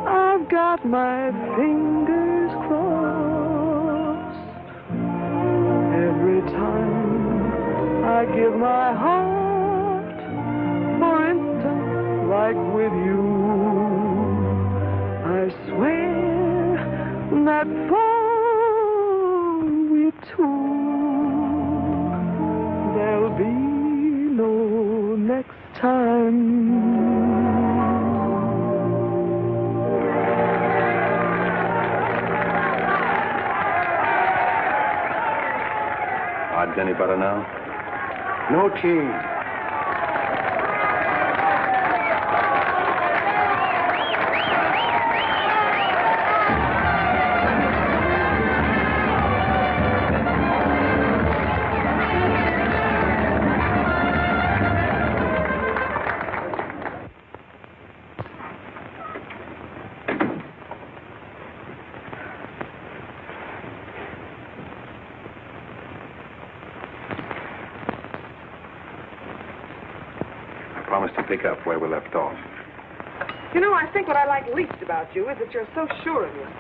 Speaker 14: I've got my fingers crossed. Every time I give my heart, for instance, like with you, that fall we two. There'll be no next time.
Speaker 3: Odds any better now?
Speaker 10: No change.
Speaker 3: Promise to pick up where we left off.
Speaker 4: You know, I think what I like least about you is that you're so sure of yourself.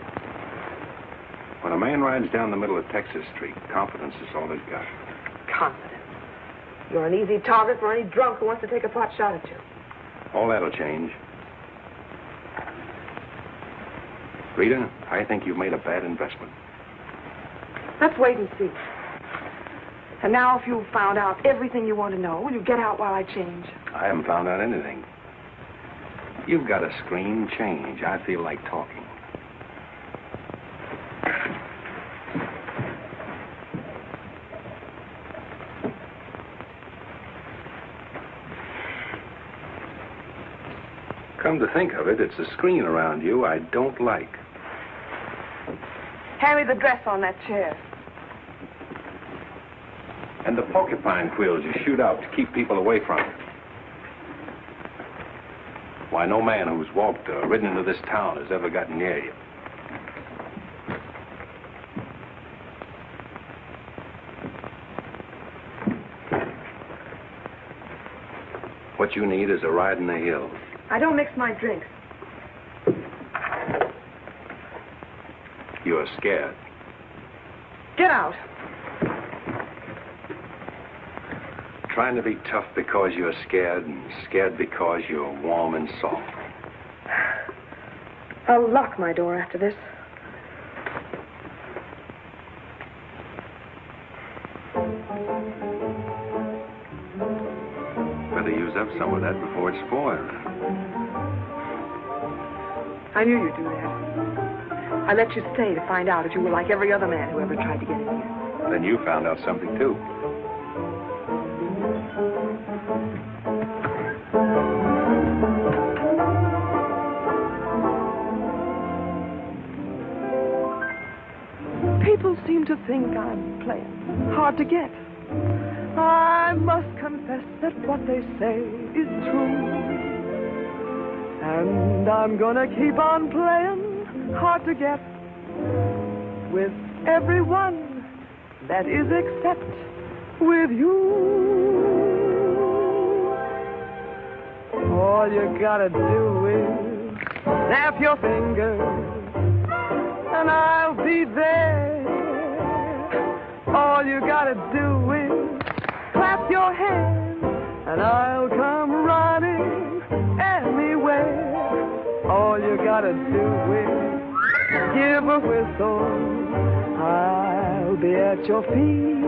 Speaker 3: When a man rides down the middle of Texas Street, confidence is all he's got.
Speaker 4: Confidence. You're an easy target for any drunk who wants to take a pot shot at you.
Speaker 3: All that'll change. Rita, I think you've made a bad investment.
Speaker 4: Let's wait and see. And now, if you've found out everything you want to know, will you get out while I change?
Speaker 3: I haven't found out anything. You've got a scream change. I feel like talking. Come to think of it, it's a screen around you I don't like.
Speaker 4: Hand me the dress on that chair.
Speaker 3: And the porcupine quills you shoot out to keep people away from it. Why, no man who's walked or ridden into this town has ever gotten near you. What you need is a ride in the hills.
Speaker 4: I don't mix my drinks.
Speaker 3: You're scared.
Speaker 4: Get out.
Speaker 3: Trying to be tough because you're scared, and scared because you're warm and soft.
Speaker 4: I'll lock my door after this.
Speaker 3: Better use up some of that before it's spoiled.
Speaker 4: I knew you'd do that. I let you stay to find out if you were like every other man who ever tried to get in here.
Speaker 3: Then you found out something, too.
Speaker 14: People seem to think I'm playing hard to get. I must confess that what they say is true. And I'm gonna keep on playing hard to get with everyone, that is except with you. All you gotta do is snap your fingers and I'll be there. All you gotta do is clap your hands and I'll come running anywhere. All you gotta do is give a whistle. I'll be at your feet.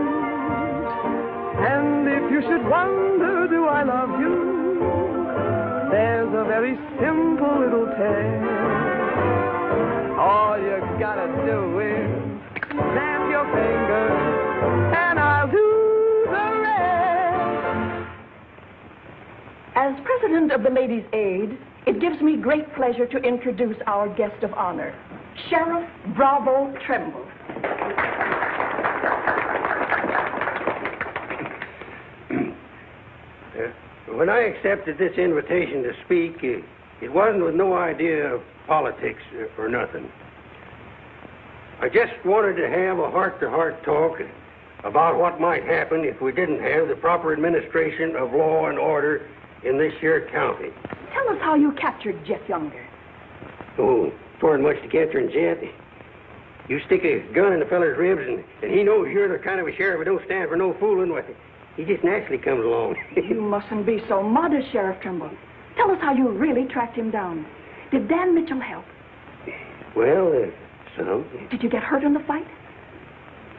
Speaker 14: And if you should wonder, do I love you? There's a very simple little tale. All you gotta do is snap your fingers and I'll do the rest.
Speaker 17: As president of the Ladies' Aid, it gives me great pleasure to introduce our guest of honor, Sheriff Bravo Tremble.
Speaker 10: When I accepted this invitation to speak, it wasn't with no idea of politics or nothing. I just wanted to have a heart-to-heart talk about what might happen if we didn't have the proper administration of law and order in this here county.
Speaker 17: Tell us how you captured Jeff Younger.
Speaker 10: Oh, it wasn't much to capturing Jeff. You stick a gun in the feller's ribs, and he knows you're the kind of a sheriff who don't stand for no fooling with it. He just naturally comes along.
Speaker 17: You mustn't be so modest, Sheriff Trimble. Tell us how you really tracked him down. Did Dan Mitchell help?
Speaker 10: Well, son.
Speaker 17: Did you get hurt in the fight?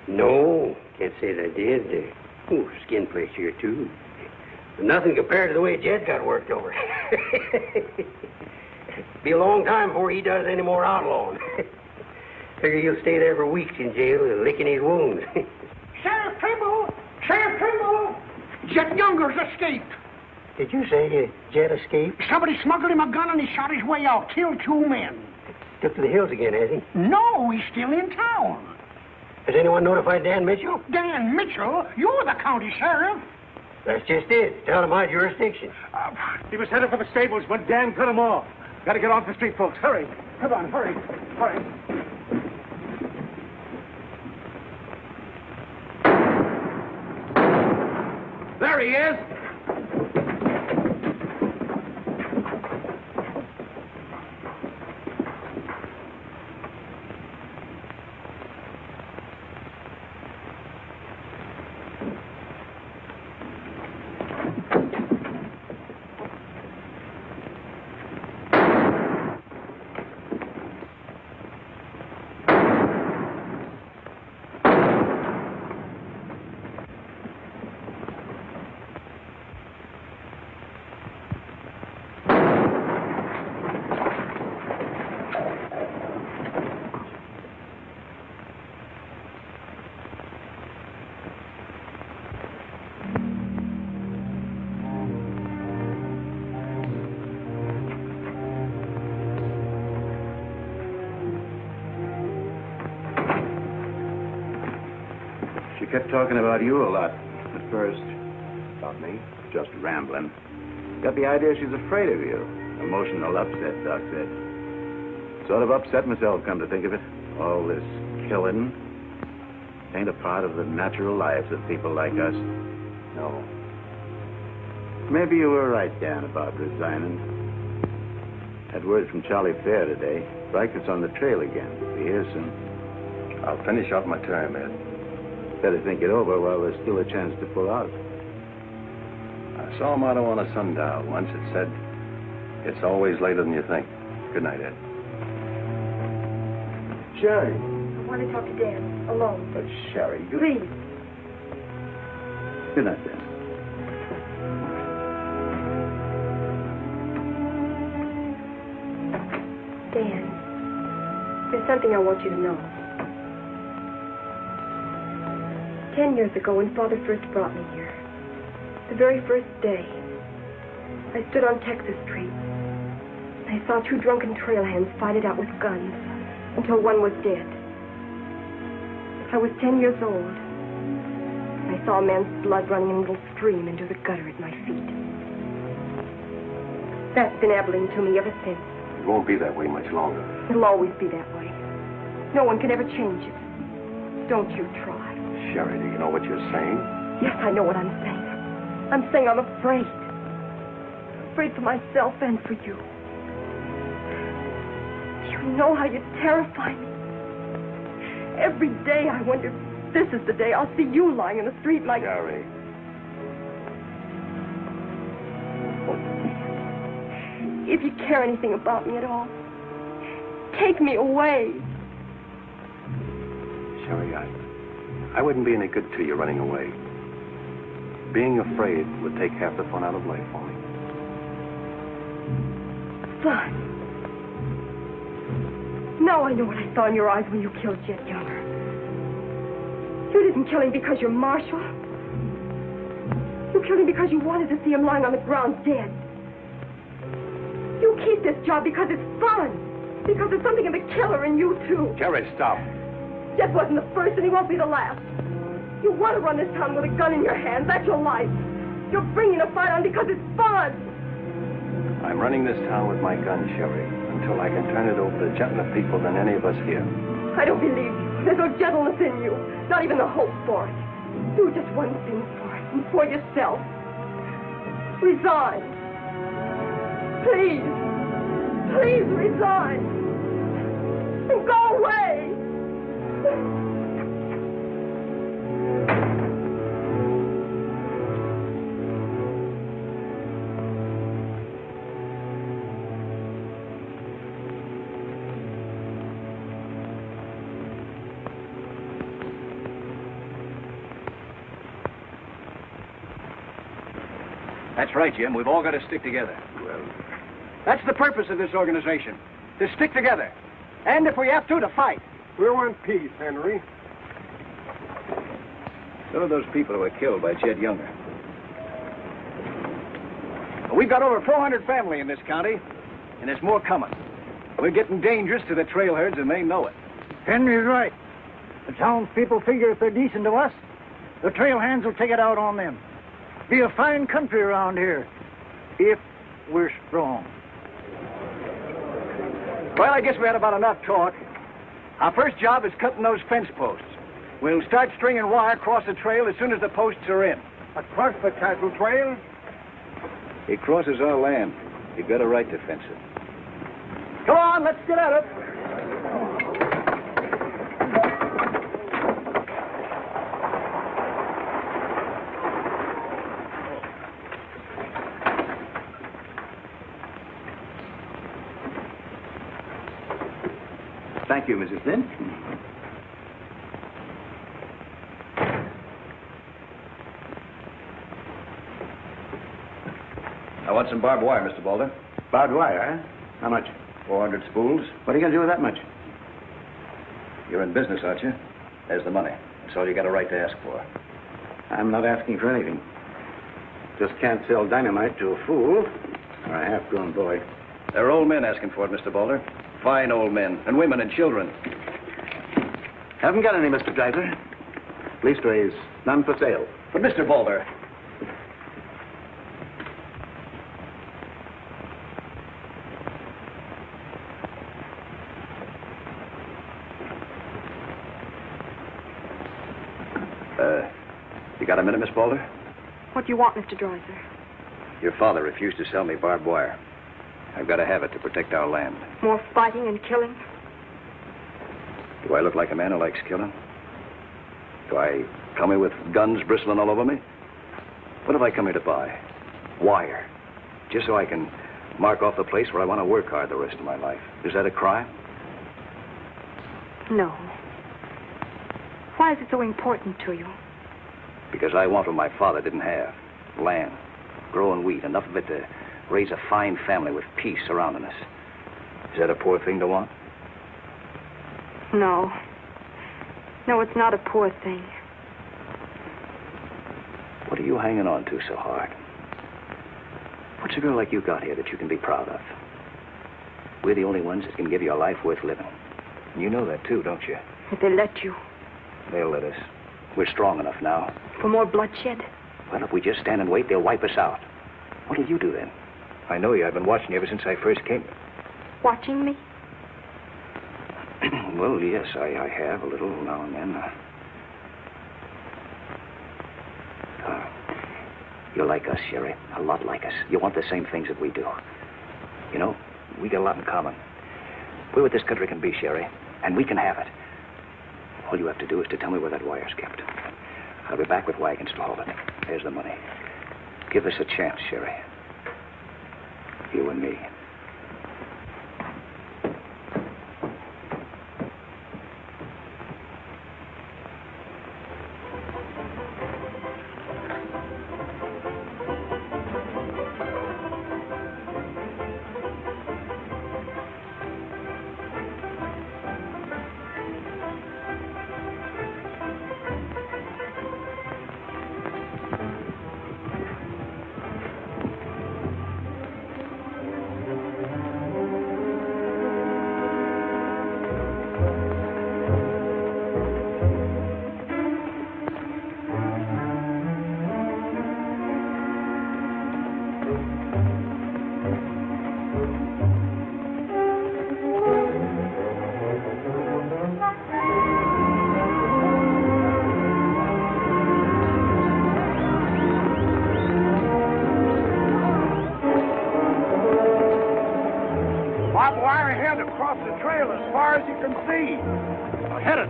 Speaker 10: No, can't say that I did. Oh, skin place here, too. But nothing compared to the way Jed got worked over. Be a long time before he does any more outlawing. Figure he'll stay there for weeks in jail licking his wounds.
Speaker 18: Sheriff Trimble! Sheriff Trimble! Jet Younger's escaped.
Speaker 10: Did you say Jed escaped?
Speaker 18: Somebody smuggled him a gun and he shot his way out. Killed 2 men.
Speaker 10: Took to the hills again, has he?
Speaker 18: No, he's still in town.
Speaker 10: Has anyone notified Dan Mitchell?
Speaker 18: Dan Mitchell? You're the county sheriff.
Speaker 10: That's just it. Tell him my jurisdiction.
Speaker 2: He was headed for the stables when Dan cut him off. Got to get off the street, folks. Hurry. Come on, hurry. Hurry.
Speaker 6: There he is.
Speaker 9: She kept talking about you a lot at first. About me? Just rambling. Got the idea she's afraid of you. Emotional upset, Doc said. Sort of upset myself, come to think of it. All this killing ain't a part of the natural lives of people like us. No. Maybe you were right, Dan, about resigning. Had word from Charlie Fair today. Riker's on the trail again. Be here soon.
Speaker 3: I'll finish out my term, Ed.
Speaker 9: Better think it over while there's still a chance to pull out.
Speaker 3: I saw a motto on a sundial once. It said, "It's always later than you think." Good night, Ed.
Speaker 9: Sherry.
Speaker 5: I want to talk to Dan, alone.
Speaker 9: But Sherry, you...
Speaker 5: Please.
Speaker 9: Good night, Dan.
Speaker 5: Dan, there's something I want you to know. 10 years ago, when Father first brought me here, the very first day, I stood on Texas Street. I saw 2 drunken trail hands fight it out with guns until one was dead. I was 10 years old. I saw a man's blood running in a little stream into the gutter at my feet. That's been Abilene to me ever since.
Speaker 3: It won't be that way much longer.
Speaker 5: It'll always be that way. No one can ever change it. Don't you try.
Speaker 3: Sherry, do you know what you're saying?
Speaker 5: Yes, I know what I'm saying. I'm saying I'm afraid. Afraid for myself and for you. You know how you terrify me. Every day I wonder if this is the day I'll see you lying in the street like...
Speaker 3: Sherry.
Speaker 5: If you care anything about me at all, take me away.
Speaker 3: Sherry, I wouldn't be any good to you running away. Being afraid would take half the fun out of life for me.
Speaker 5: Fun. Now I know what I saw in your eyes when you killed Jet Younger. You didn't kill him because you're Marshal. You killed him because you wanted to see him lying on the ground dead. You keep this job because it's fun. Because there's something of the killer in you, too.
Speaker 3: Sherry, stop.
Speaker 5: Jet wasn't the first, and he won't be the last. You want to run this town with a gun in your hand. That's your life. You're bringing a fight on because it's fun.
Speaker 3: I'm running this town with my gun, Sherry, until I can turn it over to gentler people than any of us here.
Speaker 5: I don't believe you. There's no gentleness in you. Not even the hope for it. Do just one thing for it and for yourself. Resign. Please. Please resign. And go away.
Speaker 6: That's right, Jim. We've all got to stick together.
Speaker 2: Well, that's the purpose of this organization. To stick together. And if we have to fight.
Speaker 19: We want peace, Henry.
Speaker 6: So are those people who were killed by Jed Younger.
Speaker 2: We've got over 400 family in this county, and there's more coming. We're getting dangerous to the trailherds, and they know it.
Speaker 8: Henry's right. The townspeople figure if they're decent to us, the trail hands will take it out on them. Be a fine country around here, if we're strong.
Speaker 2: Well, I guess we had about enough talk. Our first job is cutting those fence posts. We'll start stringing wire across the trail as soon as the posts are in.
Speaker 19: Across the cattle trail?
Speaker 6: It crosses our land. You've got a right to fence it.
Speaker 2: Come on, let's get at it.
Speaker 6: Thank you, Mrs. Flynn. I want some barbed wire, Mr. Boulder.
Speaker 9: Barbed wire, huh? How much?
Speaker 6: 400 spools.
Speaker 9: What are you going to do with that much?
Speaker 6: You're in business, aren't you? There's the money. That's all you got a right to ask for.
Speaker 9: I'm not asking for anything. Just can't sell dynamite to a fool or a half-grown boy.
Speaker 6: There are old men asking for it, Mr. Boulder. Fine old men, and women and children.
Speaker 9: Haven't got any, Mr. Driver. Leastways, none for sale.
Speaker 6: But, Mr. Boulder... You got a minute, Miss Boulder?
Speaker 5: What do you want, Mr. Dreiser?
Speaker 6: Your father refused to sell me barbed wire. I've got to have it to protect our land.
Speaker 5: More fighting and killing?
Speaker 6: Do I look like a man who likes killing? Do I come here with guns bristling all over me? What have I come here to buy? Wire. Just so I can mark off the place where I want to work hard the rest of my life. Is that a crime?
Speaker 5: No. Why is it so important to you?
Speaker 6: Because I want what my father didn't have. Land. Growing wheat. Enough of it to raise a fine family with peace surrounding us. Is that a poor thing to want?
Speaker 5: No. No, it's not a poor thing.
Speaker 6: What are you hanging on to so hard? What's a girl like you got here that you can be proud of? We're the only ones that can give you a life worth living. And you know that, too, don't you?
Speaker 5: If they let you.
Speaker 6: They'll let us. We're strong enough now.
Speaker 5: For more bloodshed?
Speaker 6: Well, if we just stand and wait, they'll wipe us out. What'll you do then? I know you. I've been watching you ever since I first came.
Speaker 5: Watching me?
Speaker 6: Well, yes, I have a little now and then. You're like us, Sherry. A lot like us. You want the same things that we do. You know, we got a lot in common. We're what this country can be, Sherry, and we can have it. All you have to do is to tell me where that wire's kept. I'll be back with wagons to haul it. There's the money. Give us a chance, Sherry. You and me.
Speaker 19: Barbed wire ahead across the trail as far as you can see.
Speaker 2: Now hit it.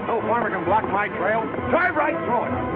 Speaker 2: No farmer can block my trail. Drive right through it.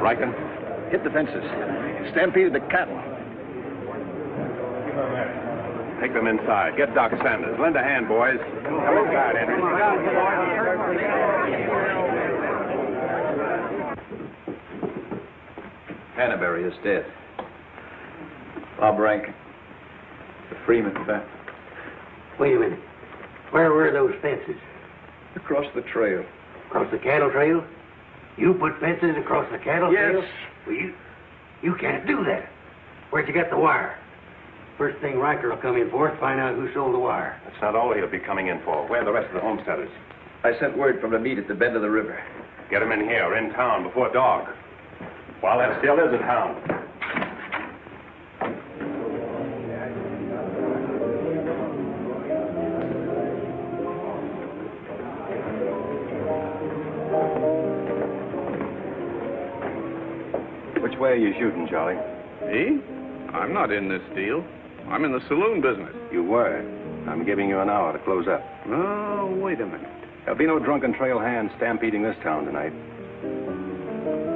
Speaker 3: Riken?
Speaker 2: Hit the fences. Stampeded the cattle.
Speaker 3: Take them inside. Get Doc Sanders. Lend a hand, boys. Come inside, Henry.
Speaker 6: Canterbury is dead. Bob Rank. The Freeman family.
Speaker 10: Wait a minute. Where were those fences?
Speaker 6: Across the trail.
Speaker 10: Across the cattle trail? You put fences across the cattle trail? Well, you can't do that. Where'd you get the wire? First thing Riker will come in for is find out who sold the wire.
Speaker 3: That's not all he'll be coming in for. Where are the rest of the homesteaders?
Speaker 6: I sent word from the meet at the bend of the river.
Speaker 3: Get them in here, in town, before dark. While that still is a town. Which way are you shooting, Charlie?
Speaker 13: Me? I'm not in this deal. I'm in the saloon business.
Speaker 3: You were. I'm giving you an hour to close up.
Speaker 13: Oh, wait a minute.
Speaker 3: There'll be no drunken trail hands stampeding this town tonight.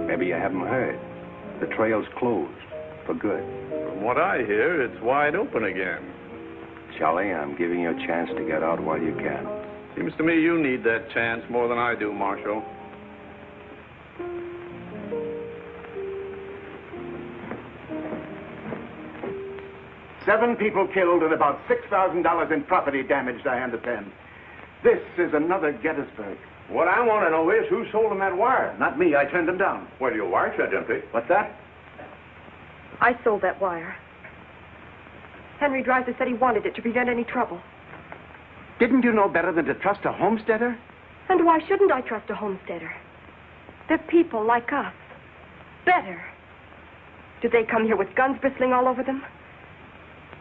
Speaker 3: Maybe you haven't heard. The trail's closed. For good.
Speaker 13: From what I hear, it's wide open again.
Speaker 3: Charlie, I'm giving you a chance to get out while you can.
Speaker 13: Seems to me you need that chance more than I do, Marshal.
Speaker 9: Seven people killed and about $6,000 in property damaged, I understand. This is another Gettysburg.
Speaker 19: What I want to know is who sold them that wire.
Speaker 9: Not me. I turned them down.
Speaker 19: Well, your wire shed empty.
Speaker 9: What's that?
Speaker 5: I sold that wire. Henry Dreiser said he wanted it to prevent any trouble.
Speaker 9: Didn't you know better than to trust a homesteader?
Speaker 5: And why shouldn't I trust a homesteader? They're people like us. Better. Did they come here with guns bristling all over them?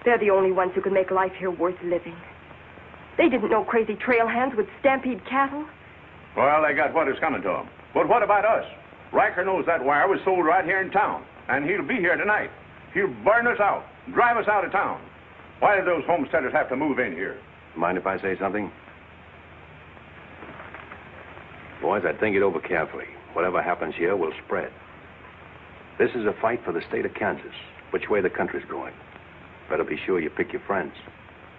Speaker 5: They're the only ones who can make life here worth living. They didn't know crazy trail hands would stampede cattle.
Speaker 19: Well, they got what is coming to them. But what about us? Riker knows that wire was sold right here in town, and he'll be here tonight. He'll burn us out, drive us out of town. Why did those homesteaders have to move in here?
Speaker 3: Mind if I say something? Boys, I'd think it over carefully. Whatever happens here will spread. This is a fight for the state of Kansas, which way the country's going. Better be sure you pick your friends.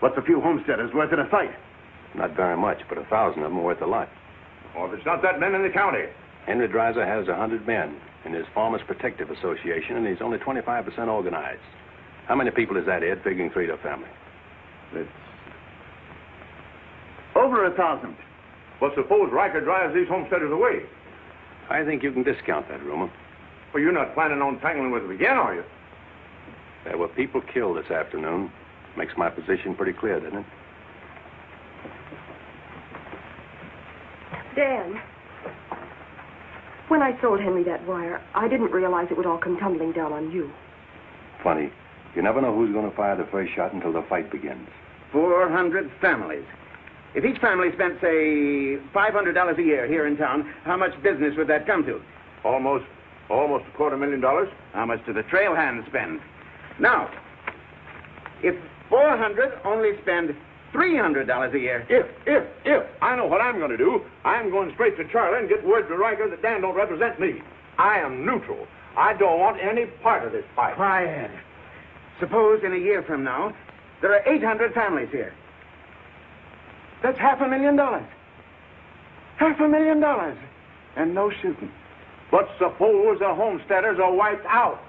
Speaker 9: What's a few homesteaders worth in a fight?
Speaker 3: Not very much, but 1,000 of them are worth a lot.
Speaker 19: Well, there's not that many in the county.
Speaker 3: Henry Dreiser has 100 men in his Farmers Protective Association, and he's only 25% organized. How many people is that, Ed, figuring 3 to a family?
Speaker 19: It's over 1,000. Well, suppose Riker drives these homesteaders away.
Speaker 3: I think you can discount that rumor.
Speaker 19: Well, you're not planning on tangling with them again, are you?
Speaker 3: There were people killed this afternoon. Makes my position pretty clear, doesn't it?
Speaker 5: Dan, when I sold Henry that wire, I didn't realize it would all come tumbling down on you.
Speaker 3: Funny. You never know who's going to fire the first shot until the fight begins.
Speaker 9: 400 families. If each family spent, say, $500 a year here in town, how much business would that come to?
Speaker 19: Almost $250,000.
Speaker 9: How much do the trail hands spend? Now, if 400 only spend $300 a year.
Speaker 19: If. I know what I'm going to do. I'm going straight to Charlie and get word to Riker that Dan don't represent me. I am neutral. I don't want any part of this fight.
Speaker 9: Quiet. Suppose in a year from now, there are 800 families here. That's $500,000. $500,000. And no shooting.
Speaker 19: But suppose the homesteaders are wiped out.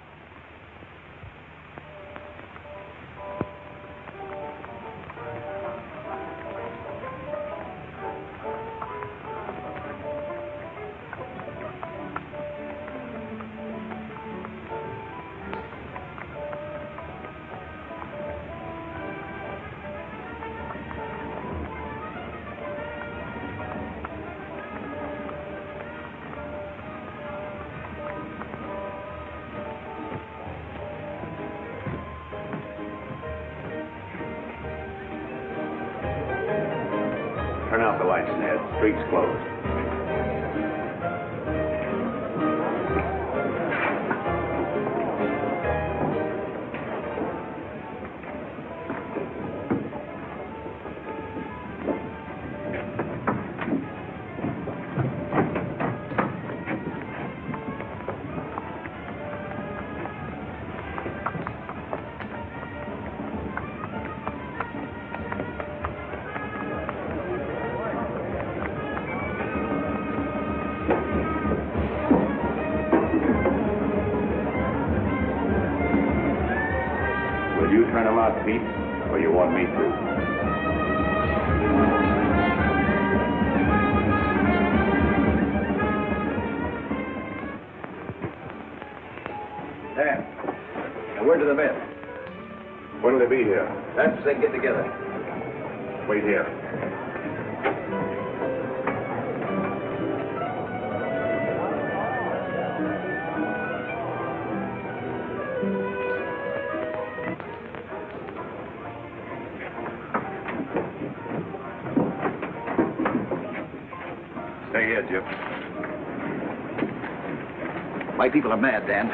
Speaker 3: Turn out the lights, Ned. Street's closed. want me to.
Speaker 6: Dan, now word to the men.
Speaker 3: When'll they be here?
Speaker 6: That's as they get together.
Speaker 3: Wait here. Stay here, Jim.
Speaker 6: My people are mad, Dan.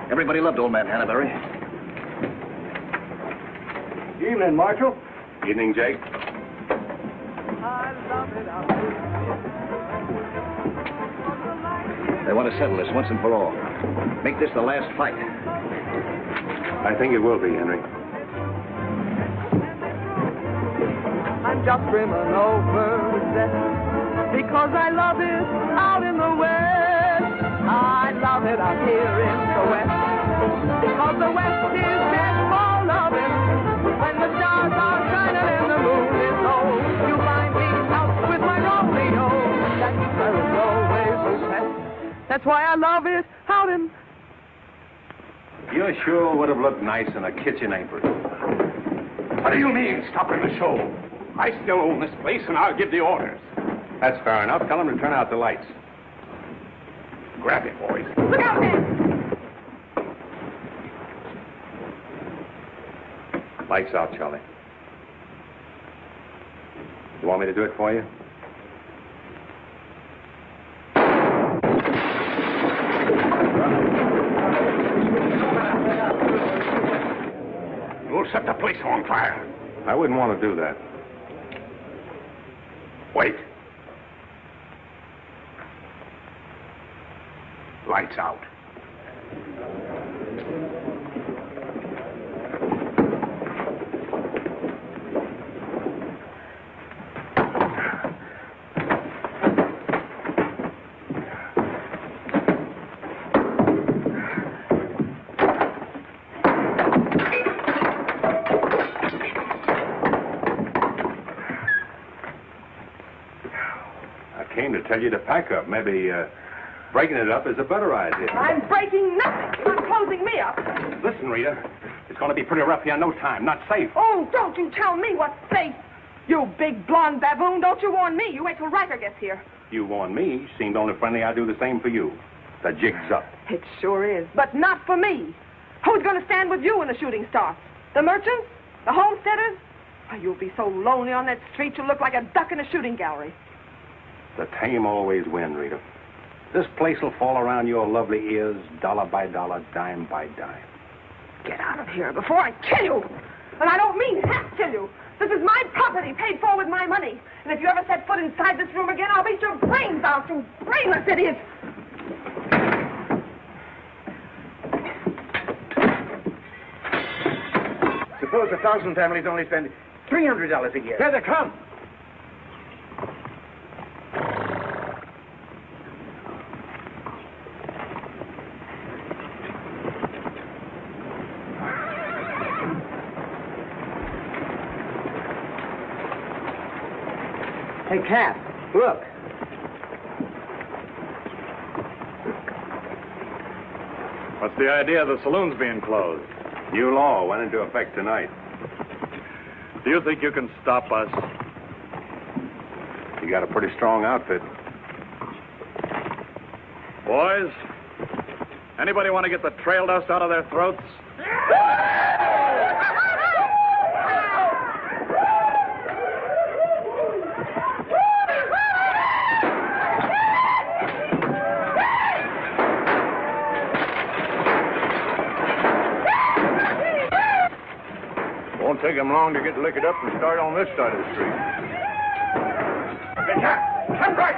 Speaker 6: Everybody loved old man Hannaberry.
Speaker 2: Evening, Marshal.
Speaker 3: Evening, Jake.
Speaker 6: They want to settle this once and for all. Make this the last fight.
Speaker 3: I think it will be, Henry.
Speaker 4: I'm just brimming over with zest because I love it out in the west. I love it out here in the west because the west is dead full of it. When the stars are shining and the moon is low, you find me out with my Romeo. That's where it's always best. That's why I love it out in...
Speaker 3: You sure would have looked nice in a kitchen apron.
Speaker 9: What do you mean, stopping the show? I still own this place, and I'll give the orders.
Speaker 3: That's fair enough. Tell them to turn out the lights.
Speaker 9: Grab it, boys.
Speaker 4: Look out, man!
Speaker 3: Lights out, Charlie. You want me to do it for you?
Speaker 9: You'll set the place on fire.
Speaker 3: I wouldn't want to do that.
Speaker 9: Wait. Lights out.
Speaker 3: I came to tell you to pack up. Maybe breaking it up is a better idea.
Speaker 4: I'm breaking nothing. You're closing me up.
Speaker 9: Listen, Rita. It's going to be pretty rough here in no time. Not safe.
Speaker 4: Oh, don't you tell me what's safe. You big blonde baboon, don't you warn me. You wait till Riker gets here.
Speaker 3: You warned me. Seemed only friendly I'd do the same for you. The jig's up.
Speaker 4: It sure is, but not for me. Who's going to stand with you when the shooting starts? The merchants? The homesteaders? Oh, you'll be so lonely on that street you'll look like a duck in a shooting gallery.
Speaker 3: The tame always win, Rita. This place will fall around your lovely ears, dollar by dollar, dime by dime.
Speaker 4: Get out of here before I kill you. And I don't mean half kill you. This is my property, paid for with my money. And if you ever set foot inside this room again, I'll beat your brains out, you brainless idiot.
Speaker 9: Suppose 1,000 families only spend $300 a year.
Speaker 2: Here they come. Hey, Cap, look.
Speaker 13: What's the idea of the saloons being closed?
Speaker 3: New law went into effect tonight.
Speaker 13: Do you think you can stop us?
Speaker 3: You got a pretty strong outfit.
Speaker 13: Boys, anybody want to get the trail dust out of their throats?
Speaker 19: Won't take them long to get liquored up and start on this side of the street.
Speaker 9: Come back!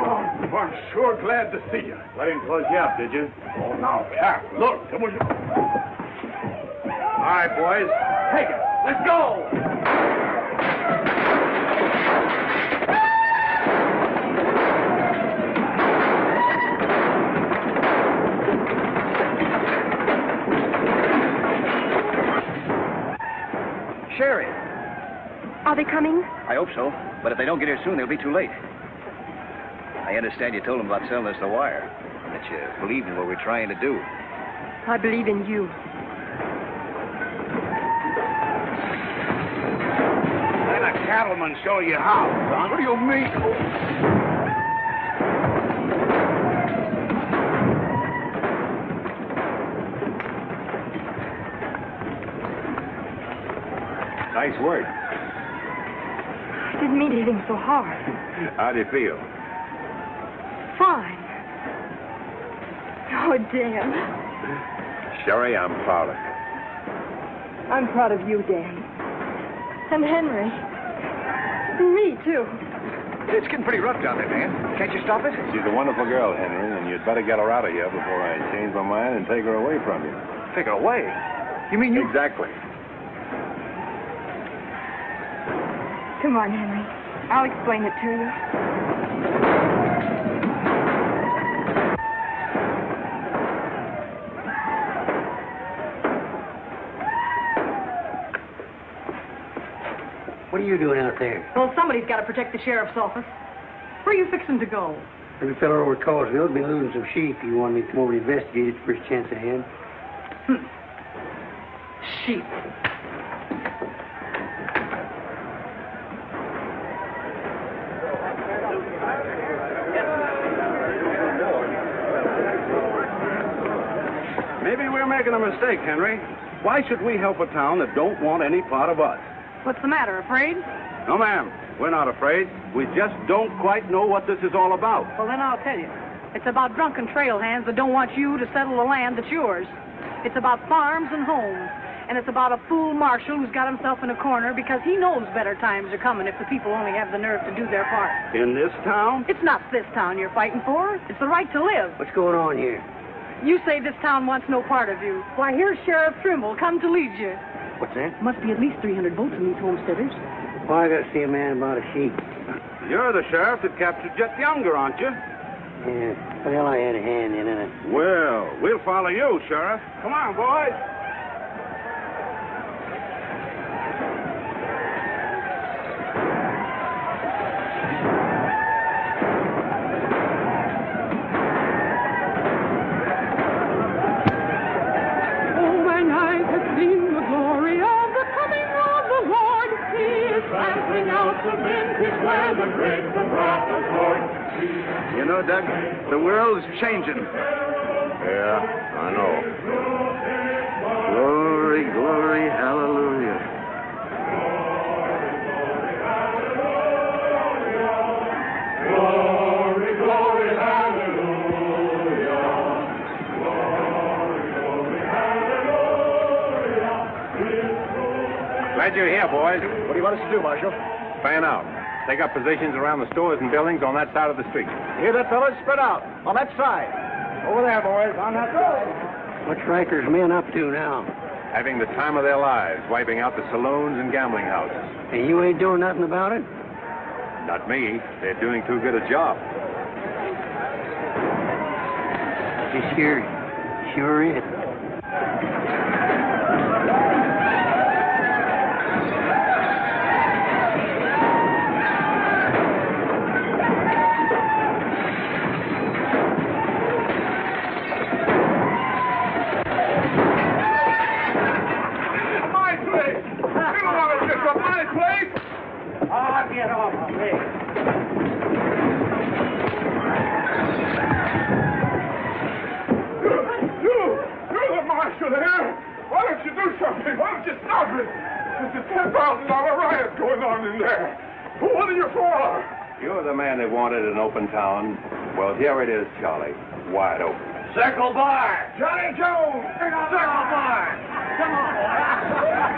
Speaker 9: Oh, I'm sure glad to see you.
Speaker 19: Let him close you up, did you?
Speaker 9: Oh, now, Cap, look. It was...
Speaker 19: All right, boys.
Speaker 9: Take it. Let's go!
Speaker 5: Are they coming?
Speaker 6: I hope so, but if they don't get here soon, they'll be too late. I understand you told them about selling us the wire, and that you believed in what we're trying to do.
Speaker 5: I believe in you.
Speaker 18: Let a cattleman show you how, son. What do you mean?
Speaker 3: Nice work.
Speaker 5: I didn't mean to hit him so hard.
Speaker 3: How do you feel?
Speaker 5: Fine. Oh, Dan.
Speaker 3: Sherry, I'm proud of you.
Speaker 5: I'm proud of you, Dan. And Henry. And me, too.
Speaker 6: It's getting pretty rough down there, man. Can't you stop it?
Speaker 3: She's a wonderful girl, Henry, and you'd better get her out of here before I change my mind and take her away from you.
Speaker 6: Take her away? You mean you...
Speaker 3: Exactly.
Speaker 5: Come on, Henry. I'll explain it to you.
Speaker 10: What are you doing out there?
Speaker 17: Well, somebody's got to protect the sheriff's office. Where are you fixing to go?
Speaker 10: Every fellow over at Carsville's been losing some sheep. You want me to come over and investigate it the first chance I had?
Speaker 17: Sheep.
Speaker 13: Maybe we're making a mistake, Henry. Why should we help a town that don't want any part of us?
Speaker 17: What's the matter, afraid?
Speaker 13: No, ma'am. We're not afraid. We just don't quite know what this is all about.
Speaker 17: Well, then I'll tell you. It's about drunken trail hands that don't want you to settle the land that's yours. It's about farms and homes. And it's about a fool marshal who's got himself in a corner because he knows better times are coming if the people only have the nerve to do their part.
Speaker 13: In this town?
Speaker 17: It's not this town you're fighting for. It's the right to live.
Speaker 10: What's going on here?
Speaker 17: You say this town wants no part of you. Why, here's Sheriff Trimble come to lead you.
Speaker 10: What's that?
Speaker 17: Must be at least 300 votes in these homesteaders.
Speaker 10: Well, I got to see a man about a sheep.
Speaker 13: You're the sheriff that captured Jet Younger, aren't you?
Speaker 10: Yeah. Well, I had a hand in it.
Speaker 13: Well, we'll follow you, Sheriff. Come on, boys.
Speaker 14: When eyes have seen the glory of the coming of the Lord, He is trampling out the vintage where the grapes of wrath are poured.
Speaker 13: You know, Doug, the world's changing.
Speaker 3: Yeah, I know.
Speaker 13: Glory, glory, hallelujah.
Speaker 14: Glory, glory, hallelujah. Glory, glory, hallelujah.
Speaker 3: Glad you're here, boys.
Speaker 6: What do you want us to do, Marshal?
Speaker 3: Fan out. Take up positions around the stores and buildings on that side of the street.
Speaker 6: Hear that, fellas? Spread out. On that side. Over there, boys. On that side.
Speaker 10: What's Riker's men up to now?
Speaker 3: Having the time of their lives, wiping out the saloons and gambling houses.
Speaker 10: And you ain't doing nothing about it?
Speaker 3: Not me. They're doing too good a job.
Speaker 10: This here sure is.
Speaker 18: Get off of me. You're the marshal there. Why don't you do something? Why don't you stop it? There's a $10,000 riot going on in there. What are you for?
Speaker 3: You're the man that wanted an open town. Well, here it is, Charlie. Wide open.
Speaker 18: Circle Bar. Johnny Jones. Circle Bar. Come on, boy.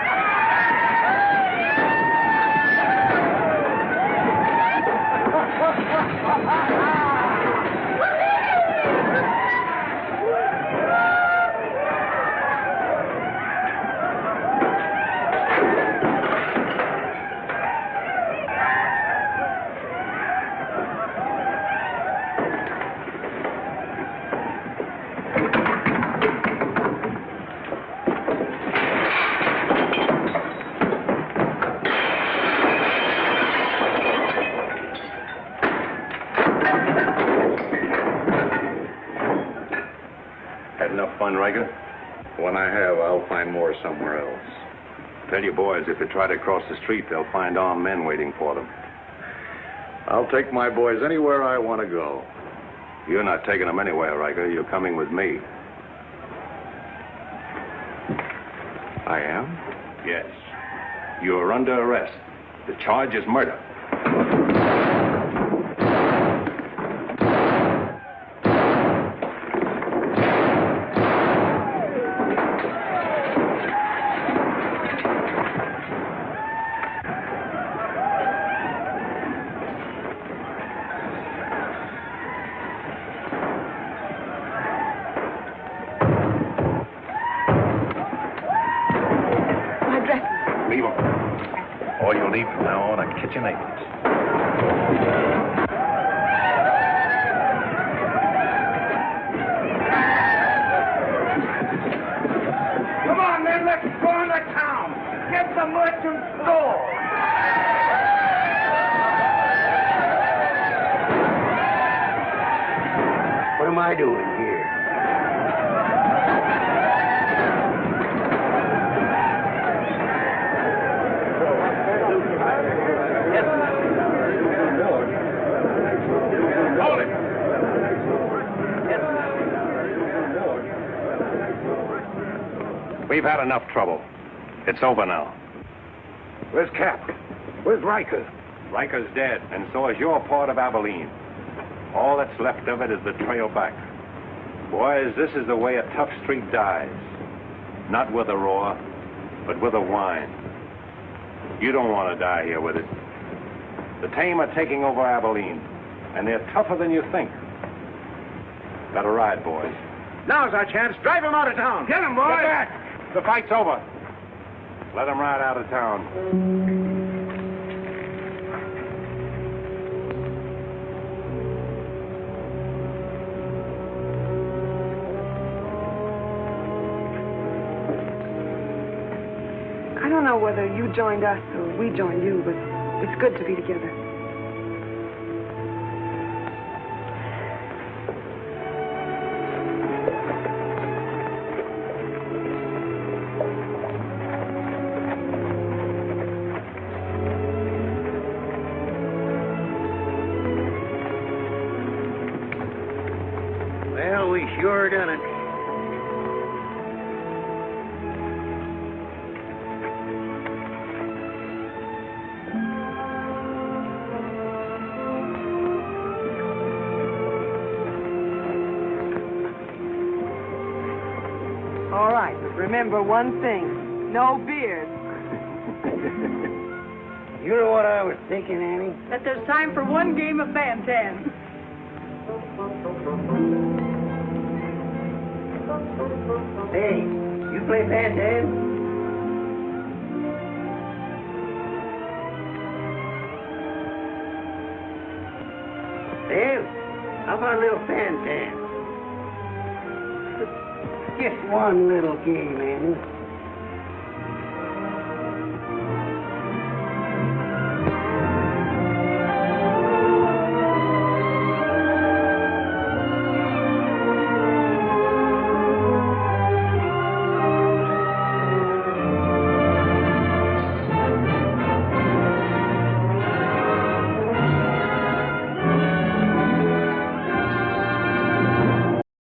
Speaker 3: going, Riker?
Speaker 19: When I have, I'll find more somewhere else.
Speaker 3: Tell your boys if they try to cross the street, they'll find armed men waiting for them.
Speaker 19: I'll take my boys anywhere I want to go.
Speaker 3: You're not taking them anywhere, Riker. You're coming with me.
Speaker 19: I am?
Speaker 3: Yes. You're under arrest. The charge is murder.
Speaker 19: Leave them. All you'll need from now on are kitchen aprons.
Speaker 18: Come on, men, let's go into town. Get the merchant store.
Speaker 10: What am I doing here?
Speaker 19: Hold it.
Speaker 3: We've had enough trouble. It's over now.
Speaker 19: Where's Cap? Where's Riker?
Speaker 3: Riker's dead, and so is your part of Abilene. All that's left of it is the trail back. Boys, this is the way a tough street dies. Not with a roar, but with a whine. You don't want to die here with it. The tame are taking over Abilene, and they're tougher than you think. Better ride, boys.
Speaker 9: Now's our chance. Drive him out of town.
Speaker 18: Get him, boys.
Speaker 3: Get back! The fight's over. Let them ride out of town.
Speaker 5: I don't know whether you joined us or we joined you, but it's good to be together.
Speaker 10: Well, we sure done it.
Speaker 4: All right, but remember one thing. No beard.
Speaker 10: You know what I was thinking, Annie?
Speaker 17: That there's time for one game of Bantan.
Speaker 10: Hey, you play Bantam? Dave, how about a little Bantam? Just one little game, Annie.